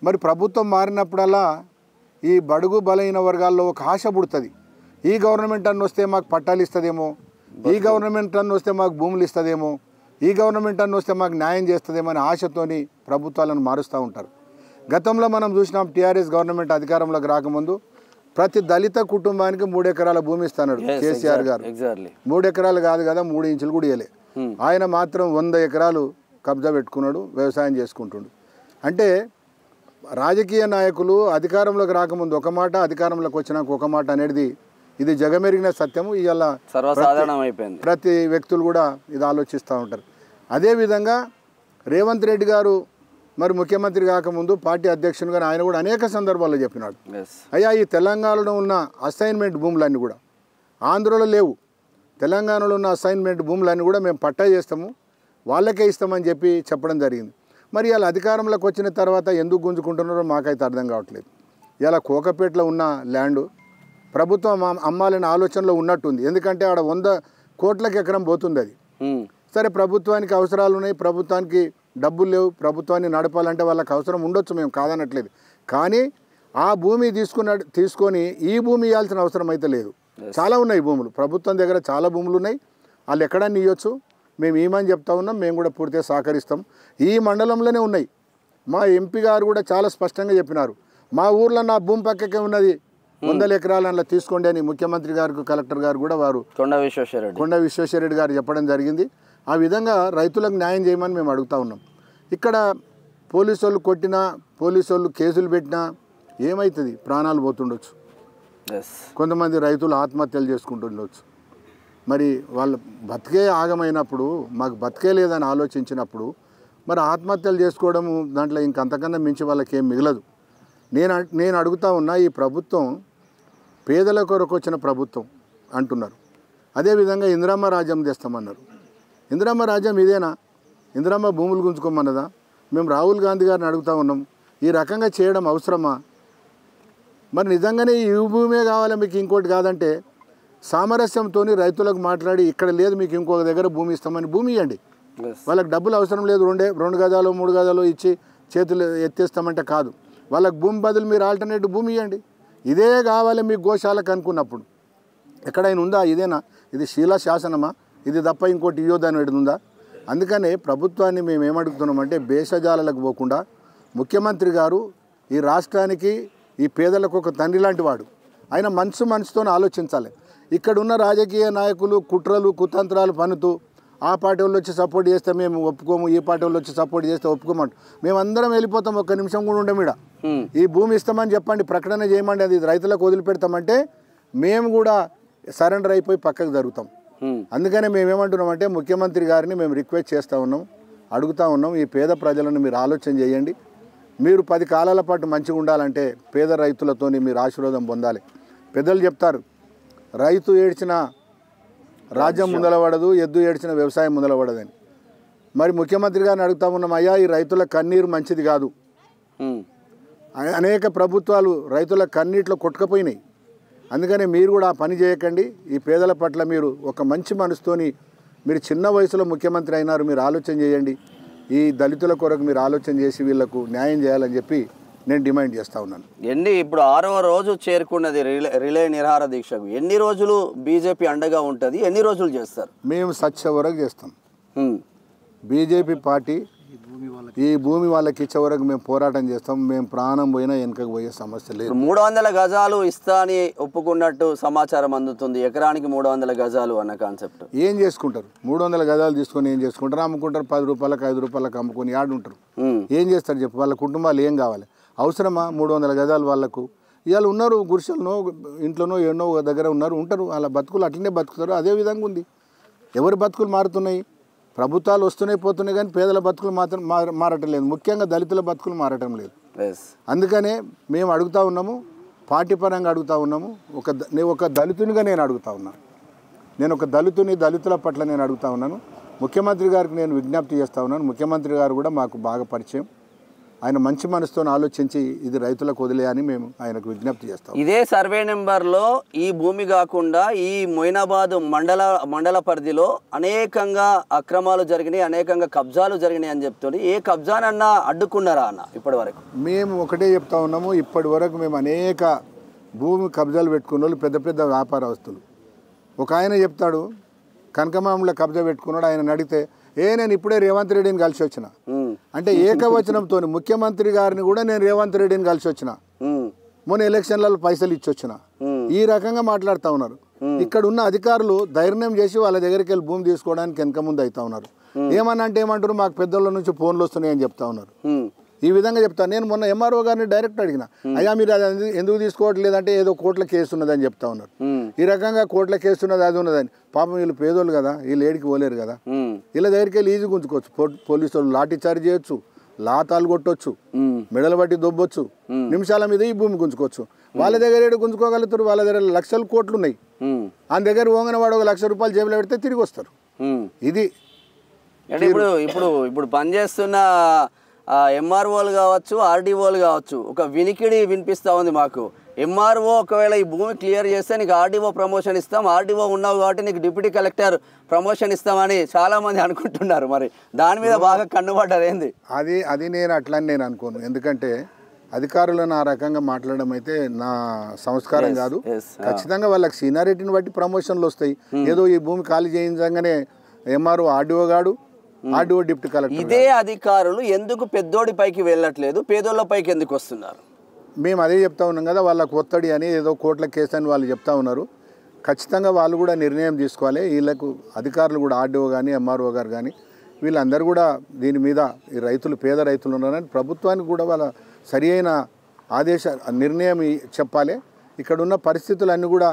మరి ప్రభుత్వం మారినప్పుడల్లా ఈ బడుగు బలహీన వర్గాల్లో ఒక ఆశ పుడుతుంది, ఈ గవర్నమెంట్ అన్న వస్తే మాకు పట్టాలు ఇస్తుందేమో, ఈ గవర్నమెంట్ అన్న వస్తే మాకు భూములు ఇస్తుందేమో, ఈ గవర్నమెంట్ అన్న వస్తే మాకు న్యాయం చేస్తుందేమో అనే ఆశతోని ప్రభుత్వాలను మారుస్తూ ఉంటారు. గతంలో మనం చూసినాం, టీఆర్ఎస్ గవర్నమెంట్ అధికారంలోకి రాకముందు ప్రతి దళిత కుటుంబానికి 3 ఎకరాల భూమి ఇస్తున్నాడు కేసీఆర్ గారు. 3 ఎకరాలు కాదు కదా, 3 ఇంచులు కూడా ఇవ్వలే. ఆయన మాత్రం 100 ఎకరాలు కబ్జా పెట్టుకున్నాడు, వ్యవసాయం చేసుకుంటుండు. అంటే రాజకీయ నాయకులు అధికారంలోకి రాకముందు ఒక మాట, అధికారంలోకి వచ్చినాక ఒక మాట అనేది ఇది జగమెరిగిన సత్యము. ఇవాళ సర్వసాధారణమైపోయింది, ప్రతి వ్యక్తులు కూడా ఇది ఆలోచిస్తూ ఉంటారు. అదేవిధంగా రేవంత్ రెడ్డి గారు మరి ముఖ్యమంత్రి కాకముందు పార్టీ అధ్యక్షునిగా ఆయన కూడా అనేక సందర్భాల్లో చెప్పినాడు, అయ్యా ఈ తెలంగాణలో ఉన్న అసైన్మెంట్ భూములన్నీ కూడా ఆంధ్రలో లేవు, తెలంగాణలో ఉన్న అసైన్మెంట్ భూములన్నీ కూడా మేము పట్టా చేస్తాము, వాళ్ళకే ఇస్తామని చెప్పడం జరిగింది. మరి ఇలా అధికారంలోకి వచ్చిన తర్వాత ఎందుకు గుంజుకుంటున్నారో మాకైతే అర్థం కావట్లేదు. ఇలా కోకపేటలో ఉన్న ల్యాండ్ ప్రభుత్వం అమ్మాలనే ఆలోచనలో ఉన్నట్టుంది, ఎందుకంటే ఆడ 100 కోట్లకి ఎకరం పోతుంది అది. సరే, ప్రభుత్వానికి అవసరాలు ఉన్నాయి, ప్రభుత్వానికి డబ్బులు లేవు, ప్రభుత్వాన్ని నడపాలంటే వాళ్ళకి అవసరం ఉండొచ్చు, మేము కాదనట్లేదు. కానీ ఆ భూమి తీసుకొని ఈ భూమి ఇవ్వాల్సిన అవసరం అయితే లేదు. చాలా ఉన్నాయి భూములు, ప్రభుత్వం దగ్గర చాలా భూములు ఉన్నాయి, వాళ్ళు ఎక్కడన్నా ఇవ్వచ్చు, మేము ఏమని చెప్తా ఉన్నాం, మేము కూడా పూర్తిగా సహకరిస్తాం. ఈ మండలంలోనే ఉన్నాయి. మా ఎంపీ గారు కూడా చాలా స్పష్టంగా చెప్పినారు, మా ఊర్లో నా భూమి పక్కకే ఉన్నది, 100 ఎకరాలు అలా తీసుకోండి అని ముఖ్యమంత్రి గారికి కలెక్టర్ గారు కూడా వారు కొండ విశ్వేశ్వరరెడ్డి గారు చెప్పడం జరిగింది. ఆ విధంగా రైతులకు న్యాయం చేయమని మేము అడుగుతూ ఉన్నాం. ఇక్కడ పోలీసు వాళ్ళు కొట్టినా, పోలీసు వాళ్ళు కేసులు పెట్టినా ఏమవుతుంది? ప్రాణాలు పోతుండొచ్చు, కొంతమంది రైతులు ఆత్మహత్యలు చేసుకుంటుండొచ్చు. మరి వాళ్ళు బతికే ఆగమైనప్పుడు, మాకు బతికే లేదని ఆలోచించినప్పుడు మరి ఆత్మహత్యలు చేసుకోవడము దాంట్లో ఇంకంతకన్నా మించి వాళ్ళకి ఏం మిగలదు. నేను అడుగుతా ఉన్నా, ఈ ప్రభుత్వం పేదల కొరకు వచ్చిన ప్రభుత్వం అంటున్నారు, అదేవిధంగా ఇందిరమ్మ రాజ్యం తెస్తామన్నారు. ఇందిరమ్మ రాజ్యం ఇదేనా? ఇందిరమ్మ భూములు గుంజుకోమన్నదా? మేము రాహుల్ గాంధీ గారిని అడుగుతూ ఉన్నాం, ఈ రకంగా చేయడం అవసరమా? మరి నిజంగానే ఈ భూమే కావాలి మీకు, ఇంకోటి కాదంటే సామరస్యంతో రైతులకు మాట్లాడి, ఇక్కడ లేదు మీకు ఇంకొక దగ్గర భూమి ఇస్తామని భూమి ఇవ్వండి. వాళ్ళకి డబ్బులు అవసరం లేదు, 2 గజాలు 3 గజాలు ఇచ్చి చేతులు ఎత్తేస్తామంటే కాదు. వాళ్ళకి భూమి బదులు మీరు ఆల్టర్నేటివ్ భూమి ఇవ్వండి. ఇదే కావాలి మీకు గోశాలకు అనుకున్నప్పుడు ఎక్కడైనా ఉందా? ఇదేనా? ఇది శీలా శాసనమా? ఇది తప్ప ఇంకోటి ఇవ్వదని ఉందా? అందుకనే ప్రభుత్వాన్ని మేము ఏమడుగుతున్నామంటే, భేషజాలకు పోకుండా ముఖ్యమంత్రి గారు ఈ రాష్ట్రానికి, ఈ పేదలకు ఒక తండ్రి లాంటి వాడు. ఆయన మనసుతో ఆలోచించాలి. ఇక్కడున్న రాజకీయ నాయకులు కుట్రలు కుతంత్రాలు పన్నుతూ ఆ పార్టీ వాళ్ళు వచ్చి సపోర్ట్ చేస్తే మేము ఒప్పుకోము, ఈ పార్టీ వాళ్ళు వచ్చి సపోర్ట్ చేస్తే ఒప్పుకోమంటు మేమందరం వెళ్ళిపోతాం, ఒక్క నిమిషం కూడా ఉండము. ఇక్కడ ఈ భూమి ఇస్తామని చెప్పండి, ప్రకటన చేయమండి, అది రైతులకు వదిలిపెడతామంటే మేము కూడా సరెండర్ అయిపోయి పక్కకు జరుగుతాం. అందుకనే మేమేమంటున్నామంటే, ముఖ్యమంత్రి గారిని మేము రిక్వెస్ట్ చేస్తూ ఉన్నాం, అడుగుతూ ఉన్నాం, ఈ పేద ప్రజలను మీరు ఆలోచన చేయండి. మీరు 10 కాలాల పాటు మంచిగా ఉండాలంటే పేద రైతులతో మీరు ఆశీర్వాదం పొందాలి. పెద్దలు చెప్తారు, రైతు ఏడ్చిన రాజ్యం ముందలపడదు, ఎద్దు ఏడ్చిన వ్యవసాయం ముందలపడదని. మరి ముఖ్యమంత్రి గారిని అడుగుతా ఉన్నాం, అయ్యా ఈ రైతుల కన్నీరు మంచిది కాదు. అనేక ప్రభుత్వాలు రైతుల కన్నీటిలో కొట్టుకుపోయినాయి. అందుకని మీరు కూడా ఆ పని చేయకండి. ఈ పేదల పట్ల మీరు ఒక మంచి మనసుతోని, మీరు చిన్న వయసులో ముఖ్యమంత్రి అయినారు, మీరు ఆలోచన చేయండి. ఈ దళితుల కొరకు మీరు ఆలోచన చేసి వీళ్లకు న్యాయం చేయాలని చెప్పి నేను డిమాండ్ చేస్తూ ఉన్నాను. ఇప్పుడు 6వ రోజు చేరుకున్నది రిలే నిరాహార దీక్షకు. ఎన్ని రోజులు బీజేపీ అండగా ఉంటుంది? ఎన్ని రోజులు చేస్తారు? మేము సచ్చే వరకు చేస్తాం. బీజేపీ పార్టీ ఈ భూమి వాళ్ళకి ఇచ్చే వరకు మేము పోరాటం చేస్తాం. మేము ప్రాణం పోయినా వెనకకు పోయే సమస్య లేదు. 300 గజాలు ఇస్తా అని ఒప్పుకున్నట్టు సమాచారం అందుతుంది. ఎకరానికి 300 గజాలు అన్న కాన్సెప్ట్ ఏం చేసుకుంటారు? 300 గజాలు తీసుకొని ఏం చేసుకుంటారు? అమ్ముకుంటారు, 10 రూపాయలకు 5 రూపాయలకు అమ్ముకొని ఆడుంటారు. ఏం చేస్తారు చెప్పు? వాళ్ళ కుటుంబాలు ఏం కావాలి? అవసరమా 300 గజాలు? వాళ్ళకు ఇవాళ ఉన్నారు, గుడిసెలనో ఇంట్లోనో ఎన్నో దగ్గర ఉంటారు. వాళ్ళ బతుకులు అట్లనే బతుకుతారు. అదే విధంగా ఉంది. ఎవరి బతుకులు మారుతున్నాయి? ప్రభుత్వాలు వస్తున్నాయి పోతున్నాయి, కానీ పేదల బతుకులు మాత్రం మారటం లేదు. ముఖ్యంగా దళితుల బతుకులు మారటం లేదు. అందుకనే మేము అడుగుతూ ఉన్నాము, పార్టీ పరంగా అడుగుతూ ఉన్నాము. ఒక దళితునిగా నేను అడుగుతూ ఉన్నాను. నేను ఒక దళితుల పట్ల నేను అడుగుతూ ఉన్నాను. ముఖ్యమంత్రి గారికి నేను విజ్ఞప్తి చేస్తా ఉన్నాను. ముఖ్యమంత్రి గారు కూడా మాకు బాగా పరిచయం. ఆయన మంచి మనసుతో ఆలోచించి ఇది రైతులకు వదిలేయని మేము ఆయనకు విజ్ఞప్తి చేస్తాం. ఇదే సర్వే నెంబర్లో ఈ భూమి కాకుండా ఈ మొయినాబాద్ మండల పరిధిలో అనేకంగా అక్రమాలు జరిగినాయి, అనేకంగా కబ్జాలు జరిగినాయి అని చెప్తుంది. ఏ కబ్జానన్నా అడ్డుకున్నారా అన్న ఇప్పటి వరకు? మేము ఒకటే చెప్తా ఉన్నాము, ఇప్పటి వరకు మేము అనేక భూమి కబ్జాలు పెట్టుకున్న వాళ్ళు పెద్ద పెద్ద వ్యాపారస్తులు. ఒక ఆయన చెప్తాడు కనకమామలో కబ్జా పెట్టుకున్నాడు, ఆయన అడిగితే నేను ఇప్పుడే రేవంత్ రెడ్డిని కలిసి వచ్చిన అంటే ఏకవచనంతో ముఖ్యమంత్రి గారిని కూడా నేను రేవంత్ రెడ్డిని కలిసి వచ్చిన, మొన్న ఎలక్షన్లలో పైసలు ఇచ్చి వచ్చిన, ఈ రకంగా మాట్లాడుతూ ఉన్నారు. ఇక్కడ ఉన్న అధికారులు ధైర్యం చేసి వాళ్ళ దగ్గరికి వెళ్ళి భూమి తీసుకోవడానికి వెనక ముందు అవుతా ఉన్నారు. ఏమన్నా అంటే ఏమంటారు, మాకు పెద్దోళ్ళ నుంచి ఫోన్లు వస్తున్నాయని చెప్తా ఉన్నారు. ఈ విధంగా చెప్తాను. నేను మొన్న ఎంఆర్ఓ గారిని డైరెక్ట్ అడిగిన, అయ్యా మీరు అది ఎందుకు తీసుకోవట్లేదంటే ఏదో కోట్ల కేసు ఉన్నదని చెప్తా ఉన్నారు. ఈ రకంగా కోట్ల కేసు ఉన్నది అది ఉన్నదని. పాపం వీళ్ళు పేదోళ్ళు కదా, వీళ్ళు ఏడికి పోలేరు కదా, వీళ్ళ దగ్గరికి వెళ్ళి ఈజీ గుంజుకోవచ్చు. పోలీసు వాళ్ళు లాఠీ చార్జ్ చేయొచ్చు, లాతాలు కొట్టొచ్చు, మెడలు బట్టి దొబ్బొచ్చు, నిమిషాల మీద ఈ భూమి గుంజుకోవచ్చు. వాళ్ళ దగ్గర ఏడు గుంజుకోగలుగుతారు, వాళ్ళ దగ్గర లక్షల కోట్లు ఉన్నాయి. ఆయన దగ్గర పోగానే వాడు ₹1,00,000 జేబులో పెడితే తిరిగి వస్తారు. ఇది అంటే ఇప్పుడు పనిచేస్తున్న ఎంఆర్ఓలు కావచ్చు, ఆర్డీఓలు కావచ్చు, ఒక వినికిడి వినిపిస్తూ ఉంది మాకు. ఎంఆర్ఓ ఒకవేళ ఈ భూమి క్లియర్ చేస్తే నీకు ఆర్డీఓ ప్రమోషన్ ఇస్తాం, ఆర్డీఓ ఉన్నావు కాబట్టి నీకు డిప్యూటీ కలెక్టర్ ప్రమోషన్ ఇస్తామని చాలామంది అనుకుంటున్నారు. మరి దాని మీద బాగా కన్నుపడ్డారు ఏంది? అది నేను అట్లని నేను అనుకోను. ఎందుకంటే అధికారులను ఆ రకంగా మాట్లాడడం అయితే నా సంస్కారం కాదు. ఖచ్చితంగా వాళ్ళకి సీనియారిటీని బట్టి ప్రమోషన్లు వస్తాయి. ఏదో ఈ భూమి ఖాళీ చేయించగానే ఎంఆర్ఓ ఆర్డీఓ గాడు, ఆర్డీఓ డిప్యూటీ కలెక్టర్, ఇదే అధికారులు ఎందుకు పెద్దోడి పైకి వెళ్ళట్లేదు, పేదోళ్ళ పైకి ఎందుకు వస్తున్నారు? మేము అదే చెప్తా ఉన్నాం కదా, వాళ్ళకు ఒత్తిడి అని ఏదో కోట్ల కేసు అని వాళ్ళు చెప్తా ఉన్నారు. ఖచ్చితంగా వాళ్ళు కూడా నిర్ణయం తీసుకోవాలి. వీళ్ళకు అధికారులు కూడా ఆర్డీఓ కానీ ఎంఆర్ఓ గారు కానీ వీళ్ళందరూ కూడా దీని మీద ఈ రైతులు పేద రైతులు ఉన్నారని ప్రభుత్వానికి కూడా వాళ్ళ సరి అయిన నిర్ణయం చెప్పాలి. ఇక్కడ ఉన్న పరిస్థితులన్నీ కూడా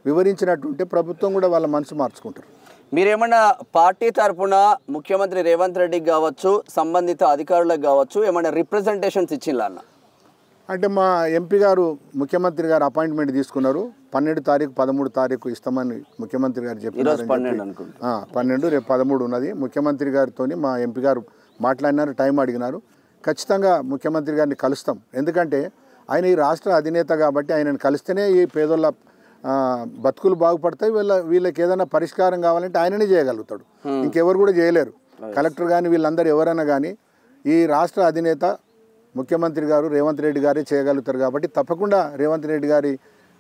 వివరించినట్టుంటే ప్రభుత్వం కూడా వాళ్ళ మనసు మార్చుకుంటారు. మీరేమన్నా పార్టీ తరఫున ముఖ్యమంత్రి రేవంత్ రెడ్డికి కావచ్చు, సంబంధిత అధికారులకు కావచ్చు, ఏమన్నా రిప్రజెంటేషన్స్ ఇచ్చిందా అన్న? అంటే మా ఎంపీ గారు ముఖ్యమంత్రి గారు అపాయింట్మెంట్ తీసుకున్నారు. 12 తారీఖు 13 తారీఖు ఇస్తామని ముఖ్యమంత్రి గారు చెప్పారు. 12 రేపు 13 ఉన్నది. ముఖ్యమంత్రి గారితో మా ఎంపీ గారు మాట్లాడినారు, టైం అడిగినారు. ఖచ్చితంగా ముఖ్యమంత్రి గారిని కలుస్తాం. ఎందుకంటే ఆయన ఈ రాష్ట్ర అధినేత కాబట్టి ఆయనను కలిస్తేనే ఈ పేదోళ్ళ బతుకులు బాగుపడతాయి. వీళ్ళకి ఏదైనా పరిష్కారం కావాలంటే ఆయననే చేయగలుగుతాడు, ఇంకెవరు కూడా చేయలేరు. కలెక్టర్ కానీ వీళ్ళందరూ ఎవరైనా కానీ ఈ రాష్ట్ర అధినేత ముఖ్యమంత్రి గారు రేవంత్ రెడ్డి గారే చేయగలుగుతారు. కాబట్టి తప్పకుండా రేవంత్ రెడ్డి గారి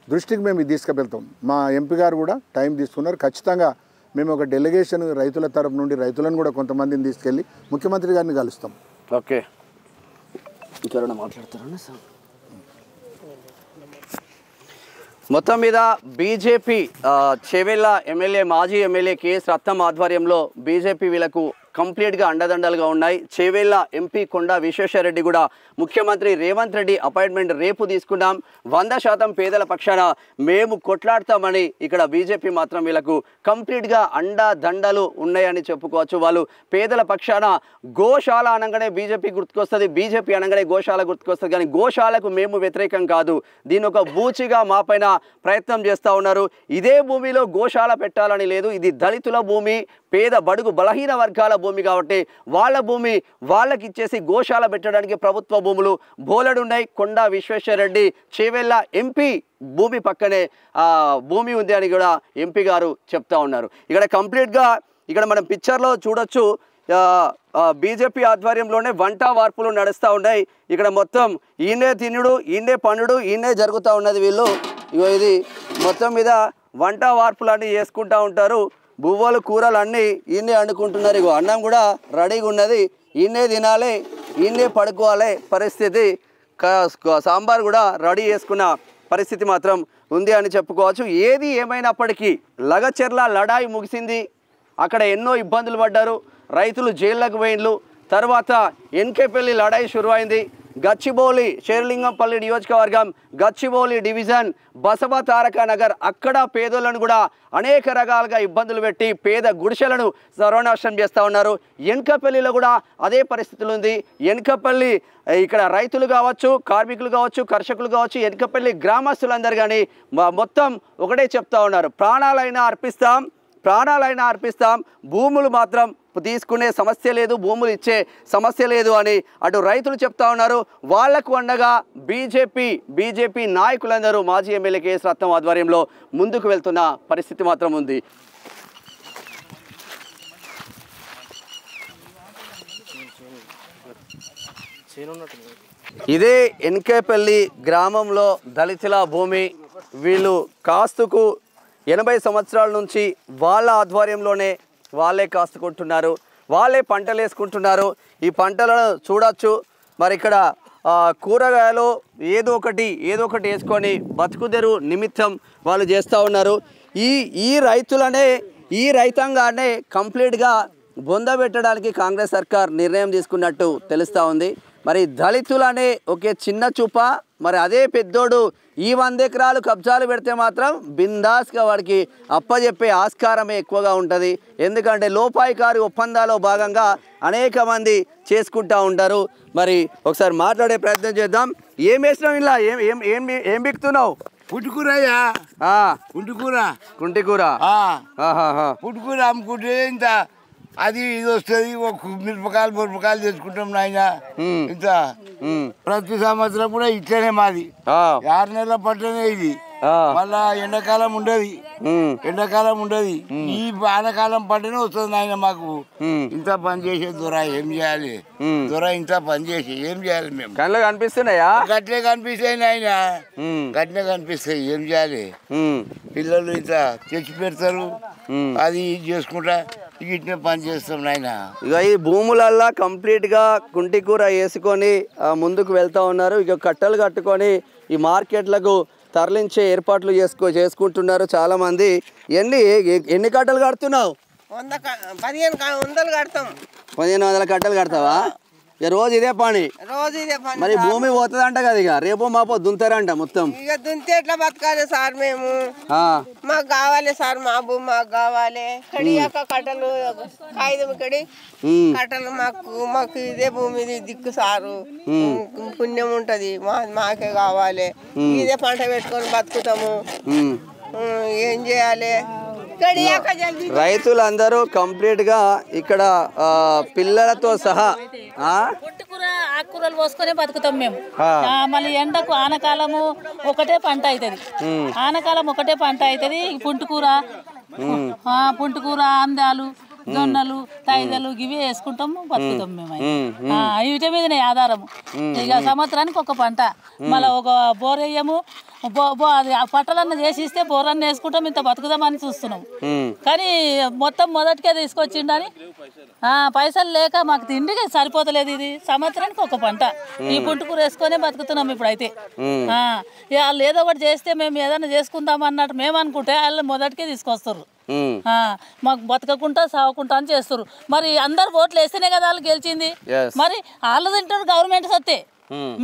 దృష్టికి మేము ఇది తీసుకువెళ్తాం. మా ఎంపీ గారు కూడా టైం తీసుకున్నారు. ఖచ్చితంగా మేము ఒక డెలిగేషన్ రైతుల తరపు నుండి రైతులను కూడా కొంతమందిని తీసుకెళ్ళి ముఖ్యమంత్రి గారిని కలుస్తాం. ఓకే, ఇంకెవరైనా మాట్లాడతారా సార్? మొత్తం మీద బీజేపీ చేవెళ్ళ ఎమ్మెల్యే మాజీ ఎమ్మెల్యే కేఎస్ రత్నం ఆధ్వర్యంలో బీజేపీ వీళ్ళకు కంప్లీట్గా అండదండలుగా ఉన్నాయి. చేవెళ్ళ ఎంపీ కొండా విశ్వేశ్వరరెడ్డి కూడా ముఖ్యమంత్రి రేవంత్ రెడ్డి అపాయింట్మెంట్ రేపు తీసుకున్నాం, 100% పేదల పక్షాన మేము కొట్లాడతామని ఇక్కడ బీజేపీ మాత్రం వీళ్ళకు కంప్లీట్గా అండదండలు ఉన్నాయని చెప్పుకోవచ్చు. వాళ్ళు పేదల పక్షాన గోశాల అనగానే బీజేపీ గుర్తుకొస్తుంది, బీజేపీ అనగానే గోశాల గుర్తుకొస్తుంది. కానీ గోశాలకు మేము వ్యతిరేకం కాదు, దీని ఒక బూచిగా మా పైన ప్రయత్నం చేస్తూ ఉన్నారు. ఇదే భూమిలో గోశాల పెట్టాలని లేదు, ఇది దళితుల భూమి, పేద బడుగు బలహీన వర్గాల భూమి కాబట్టి వాళ్ళ భూమి వాళ్ళకి ఇచ్చేసి గోశాల పెట్టడానికి ప్రభుత్వ భూములు బోలెడున్నాయి. కొండా విశ్వేశ్వరరెడ్డి చేవెళ్ళ ఎంపీ భూమి పక్కనే భూమి ఉంది అని కూడా ఎంపీ గారు చెప్తా ఉన్నారు. ఇక్కడ కంప్లీట్గా ఇక్కడ మనం పిక్చర్లో చూడొచ్చు, బీజేపీ ఆధ్వర్యంలోనే వంట వార్పులు నడుస్తూ ఉన్నాయి. ఇక్కడ మొత్తం ఈయనే తినుడు, ఈయనే పండుడు, ఈయనే జరుగుతూ ఉన్నది. వీళ్ళు ఇది మొత్తం మీద వంట వార్పులన్నీ చేసుకుంటూ ఉంటారు. బువ్వలు కూరలు అన్నీ ఈయనే వండుకుంటున్నారు. ఇగో అన్నం కూడా రెడీగా ఉన్నది, ఈయనే తినాలి, ఈయనే పడుకోవాలి పరిస్థితి. సాంబార్ కూడా రెడీ చేసుకున్న పరిస్థితి మాత్రం ఉంది అని చెప్పుకోవచ్చు. ఏది ఏమైనప్పటికీ లగచెర్ల లడాయి ముగిసింది. అక్కడ ఎన్నో ఇబ్బందులు పడ్డారు, రైతులు జైళ్ళకు పోయిండ్లు. తర్వాత ఎన్కేపల్లి లడాయి షురువైంది. గచ్చిబౌలి షేర్లింగంపల్లి నియోజకవర్గం గచ్చిబౌలి డివిజన్ బసవ తారక నగర్ అక్కడ పేదోళ్ళను కూడా అనేక రకాలుగా ఇబ్బందులు పెట్టి పేద గుడిసెలను సర్వనాశనం చేస్తూ ఉన్నారు. ఎన్కపల్లిలో కూడా అదే పరిస్థితులు ఉంది. ఎన్కపల్లి ఇక్కడ రైతులు కావచ్చు, కార్మికులు కావచ్చు, కర్షకులు కావచ్చు, ఎన్కపల్లి గ్రామస్తులందరూ కానీ మొత్తం ఒకటే చెప్తా ఉన్నారు, ప్రాణాలైనా అర్పిస్తాం, భూములు మాత్రం తీసుకునే సమస్య లేదు, భూములు ఇచ్చే సమస్య లేదు అని అటు రైతులు చెప్తా ఉన్నారు. వాళ్లకు అండగా బీజేపీ నాయకులందరూ మాజీ ఎమ్మెల్యే కేఎస్ రత్నం ఆధ్వర్యంలో ముందుకు వెళ్తున్న పరిస్థితి మాత్రం ఉంది. ఇదే ఎన్కేపల్లి గ్రామంలో దళితుల భూమి. వీళ్ళు కాస్తుకు 80 సంవత్సరాల నుంచి వాళ్ళ ఆధ్వర్యంలోనే వాళ్ళే కాస్తుకుంటున్నారు, వాళ్ళే పంటలు వేసుకుంటున్నారు. ఈ పంటలను చూడొచ్చు. మరి ఇక్కడ కూరగాయలు ఏదో ఒకటి వేసుకొని బతుకుదెరు నిమిత్తం వాళ్ళు చేస్తూ ఉన్నారు. ఈ రైతాంగాన్ని కంప్లీట్గా బొందబెట్టడానికి కాంగ్రెస్ సర్కార్ నిర్ణయం తీసుకున్నట్టు తెలుస్తూ ఉంది. మరి దళితులనే ఒకే చిన్న చూప, మరి అదే పెద్దోడు ఈ 100 ఎకరాలు కబ్జాలు పెడితే మాత్రం బిందాస్గా వాడికి అప్పజెప్పే ఆస్కారమే ఎక్కువగా ఉంటుంది. ఎందుకంటే లోపాయికారి ఒప్పందాల్లో భాగంగా అనేక మంది చేసుకుంటూ ఉంటారు. మరి ఒకసారి మాట్లాడే ప్రయత్నం చేద్దాం. ఏం వేసినావు ఇలా? ఏం బిక్తున్నావు? పుట్టుకూరయ్యా, కుంటికూర పుట్టుకూర అమ్ముకుంటే ఇంత అది ఇది వస్తుంది. ఒక మిరపకాయలు తెచ్చుకుంటాం నాయన. ఇంత ప్రతి సంవత్సరం కూడా ఇట్లనే మాది. 6 నెలల పంటనే ఇది. మళ్ళా ఎండాకాలం ఉండదు. ఈ వానకాలం పంటనే వస్తుంది నాయన మాకు. ఇంత పని చేసే దొర ఏం చేయాలి? ఇంత పని చేసి ఏం చేయాలి? మేము కళ్ళ కనిపిస్తున్నాయా? గట్లే కనిపిస్తాయి నాయన, గట్లే కనిపిస్తాయి. ఏం చేయాలి? పిల్లలు ఇంత తెచ్చి పెడతారు, అది చేసుకుంటా ఇట్నే పని చేస్తాం నాయన. ఇక ఈ భూములల్లా కంప్లీట్గా కుంటికూర వేసుకొని ముందుకు వెళ్తూ ఉన్నారు. ఇక కట్టలు కట్టుకొని ఈ మార్కెట్లకు తరలించే ఏర్పాట్లు చేసుకుంటున్నారు చాలా మంది. ఎన్ని కట్టలు కడుతున్నావు? 1500 కడతాం. 1500 కట్టలు కడతావా? ఇక రోజు ఇదే పని. మరి భూమి పోతుందంట కదా, ఇక రేపు మాపో దుంతారంట మొత్తం. ఇక దుంతే ఎట్లా బతకాలి సార్? మేము మాకు కావాలి సార్, మా భూమి మాకు కావాలి. కడియాక కట్టలు కాగితం కడి కట్టలు మాకు ఇదే భూమి దిక్కు సారు. పుణ్యం ఉంటది, మాకే కావాలి. ఇదే పంట పెట్టుకొని బతుకుతాము. ఏం చేయాలి? రైతులందరూ కంప్లీట్ గా ఇక్కడ పిల్లలతో సహా ఆకుకూరలు పోసుకొని బతుకుతాం మేము. మళ్ళీ ఎండకు ఆనకాలము ఒకటే పంట అవుతుంది. ఆనకాలం ఒకటే పంట అవుతుంది. పుంటుకూర, అందాలు, జొన్నలు, తైదలు ఇవి వేసుకుంటాము, బతుకుతాం మేము. వీటి మీదనే ఆధారము. ఇక సంవత్సరానికి ఒక పంట. మళ్ళీ ఒక బోర్ వేయము, అది పట్టలన్న చేసి ఇస్తే బోరన్న వేసుకుంటాం. ఇంత బతుకుదామని చూస్తున్నాం. కానీ మొత్తం మొదటికే తీసుకొచ్చిండని పైసలు లేక మాకు తిండికి సరిపోతలేదు. ఇది సంవత్సరానికి ఒక పంట. ఈ పుంటుకూర వేసుకొనే బతుకుతున్నాం ఇప్పుడైతే. వాళ్ళు ఏదో ఒకటి చేస్తే మేము ఏదైనా చేసుకుందాం అన్నట్టు మేము అనుకుంటే వాళ్ళు మొదటికే తీసుకొస్తారు. మాకు బతకకుండా సావకుండా అని చేస్తారు. మరి అందరు ఓట్లు వేస్తేనే కదా వాళ్ళు గెలిచింది. మరి వాళ్ళు తింటారు గవర్నమెంట్ సొత్తే,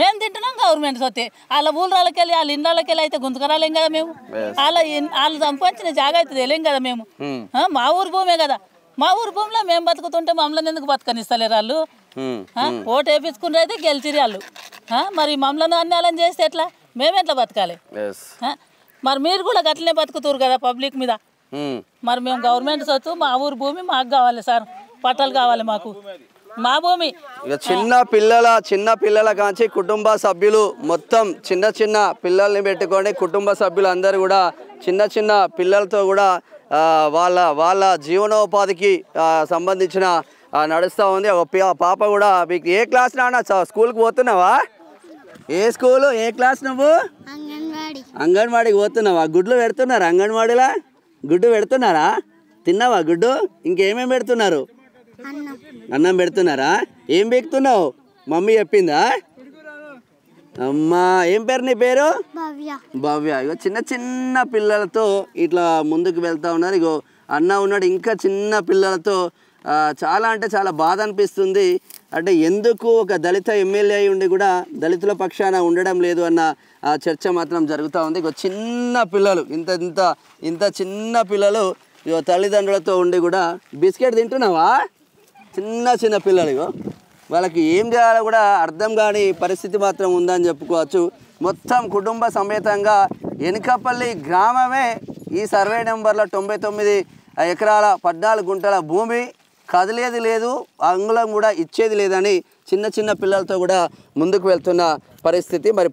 మేము తింటున్నాం గవర్నమెంట్ సొత్తే. వాళ్ళ ఊళ్ళకి వెళ్ళి వాళ్ళ ఇండ్లకి వెళ్ళి అయితే గుంతకరాలేం కదా మేము. వాళ్ళు సంపాదించిన జాగా అయితే తెలియం కదా మేము. మా ఊరు భూమే కదా. మా ఊరు భూమిలో మేము బతుకుతుంటే మమ్మల్ని ఎందుకు బతకనిస్తలేరు వాళ్ళు? ఓటు వేపించుకుంటే అయితే గెలిచిరి వాళ్ళు. మరి మమ్మల్ని అన్యాయం చేస్తే ఎట్లా? మేమెట్లా బతకాలి? మరి మీరు కూడా గట్లనే బతుకుతారు కదా పబ్లిక్ మీద. మరి మేము గవర్నమెంట్ సొత్తు, మా ఊరు భూమి మాకు కావాలి సార్. పట్టాలు కావాలి మాకు, మా భూమి. ఇక చిన్న పిల్లల కాంచి కుటుంబ సభ్యులు మొత్తం చిన్న పిల్లల్ని పెట్టుకొని కుటుంబ సభ్యులు అందరూ కూడా చిన్న పిల్లలతో కూడా వాళ్ళ జీవనోపాధికి సంబంధించిన నడుస్తూ ఉంది. ఒక పాప కూడా. మీకు ఏ క్లాస్ నాన్న? స్కూల్కి పోతున్నావా? ఏ స్కూలు, ఏ క్లాస్ నువ్వు? అంగన్వాడికి పోతున్నావా? గుడ్లు పెడుతున్నారా అంగన్వాడిలా? గుడ్డు పెడుతున్నారా? తిన్నావా గుడ్డు? ఇంకేమేమి పెడుతున్నారు? అన్నం పెడుతున్నారా? ఏం పెడుతున్నావు? మమ్మీ చెప్పిందా? అమ్మా ఏం పేరు నీ పేరు? భవ్య. ఇగో చిన్న పిల్లలతో ఇట్లా ముందుకు వెళ్తూ ఉన్నారు. ఇగో అన్న ఉన్నాడు ఇంకా చిన్న పిల్లలతో. చాలా అంటే చాలా బాధ అనిపిస్తుంది. అంటే ఎందుకు ఒక దళిత ఎమ్మెల్యే అయి ఉండి కూడా దళితుల పక్షాన ఉండడం లేదు అన్న చర్చ మాత్రం జరుగుతూ ఉంది. ఇగో చిన్న పిల్లలు, ఇంత చిన్న పిల్లలు ఇగో తల్లిదండ్రులతో ఉండి కూడా బిస్కెట్ తింటున్నావా? చిన్న పిల్లలు. ఇగో వాళ్ళకి ఏం చేయాలో కూడా అర్థం కాని పరిస్థితి మాత్రం ఉందని చెప్పుకోవచ్చు. మొత్తం కుటుంబ సమేతంగా ఎనకపల్లి గ్రామమే ఈ సర్వే నెంబర్లో 99 ఎకరాల 14 గుంటల భూమి. కదిలేది లేదు, అంగుళం కూడా ఇచ్చేది లేదని చిన్న చిన్న పిల్లలతో కూడా ముందుకు వెళ్తున్న పరిస్థితి. మరి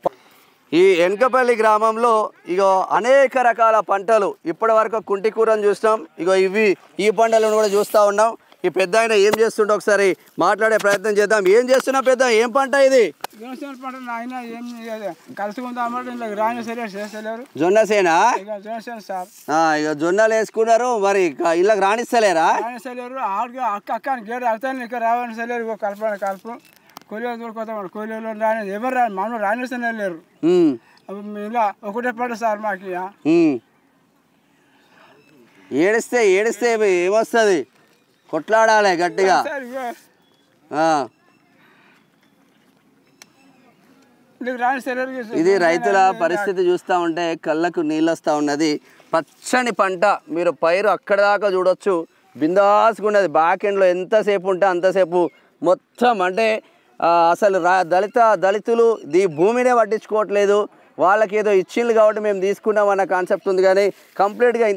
ఈ ఎన్కపల్లి గ్రామంలో ఇగో అనేక రకాల పంటలు, ఇప్పటి వరకు కుంటి కూరను చూసినాం, ఇగో ఈ పంటలను కూడా చూస్తూ ఉన్నాం. ఈ పెద్ద ఆయన ఏం చేస్తుంటే ఒకసారి మాట్లాడే ప్రయత్నం చేద్దాం. ఏం చేస్తున్నా పెద్ద, ఏం పంట ఇది? జొన్నసేనా? ఇక జొన్నలు వేసుకున్నారు, మరి ఇళ్ళకి రాణిస్తలేరా? ఎవరు మనం రాణిస్తూనే లేరు. ఇలా ఒకటే పంట సార్ మాకు. ఏడిస్తే ఏమొస్తుంది? కొట్లాడాలి గట్టిగా. ఇది రైతుల పరిస్థితి చూస్తూ ఉంటే కళ్ళకు నీళ్ళు వస్తూ ఉన్నది. పచ్చని పంట, మీరు పైరు అక్కడ దాకా చూడొచ్చు, బిందాసుగా ఉన్నది. బ్యాక్ ఎండ్లో ఎంతసేపు ఉంటే అంతసేపు మొత్తం అంటే అసలు దళితులు ఈ భూమినే పట్టించుకోవట్లేదు. వాళ్ళకి ఏదో ఇచ్చిండ్లు కాబట్టి మేము తీసుకున్నాం అన్న కాన్సెప్ట్ ఉంది. కానీ కంప్లీట్గా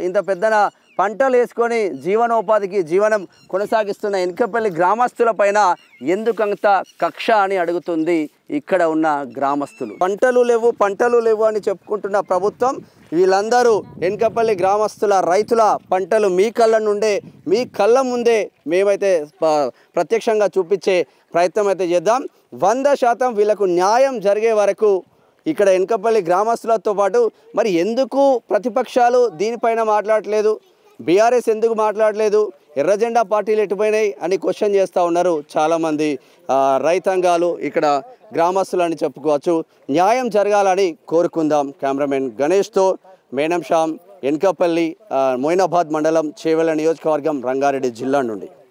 ఇంత పెద్దన పంటలు వేసుకొని జీవనోపాధికి జీవనం కొనసాగిస్తున్న ఎన్కపల్లి గ్రామస్తుల పైన ఎందుకంత కక్ష అని అడుగుతుంది ఇక్కడ ఉన్న గ్రామస్తులు. పంటలు లేవు అని చెప్పుకుంటున్న ప్రభుత్వం, వీళ్ళందరూ ఎన్కపల్లి గ్రామస్తుల రైతుల పంటలు మీ కళ్ళ ముందే మేమైతే ప్రత్యక్షంగా చూపించే ప్రయత్నం అయితే చేద్దాం. 100% వీళ్ళకు న్యాయం జరిగే వరకు ఇక్కడ ఎన్కపల్లి గ్రామస్తులతో పాటు మరి ఎందుకు ప్రతిపక్షాలు దీనిపైన మాట్లాడట్లేదు, బీఆర్ఎస్ ఎందుకు మాట్లాడలేదు, ఎర్ర జెండా పార్టీలు ఎటుపోయినాయి అని క్వశ్చన్ చేస్తూ ఉన్నారు చాలామంది రైతాంగాలు, ఇక్కడ గ్రామస్తులు అని చెప్పుకోవచ్చు. న్యాయం జరగాలని కోరుకుందాం. కెమెరామెన్ గణేష్తో మేనం శ్యామ్, ఎన్కపల్లి, మొయినాబాద్ మండలం, చేవెళ్ళ నియోజకవర్గం, రంగారెడ్డి జిల్లా నుండి.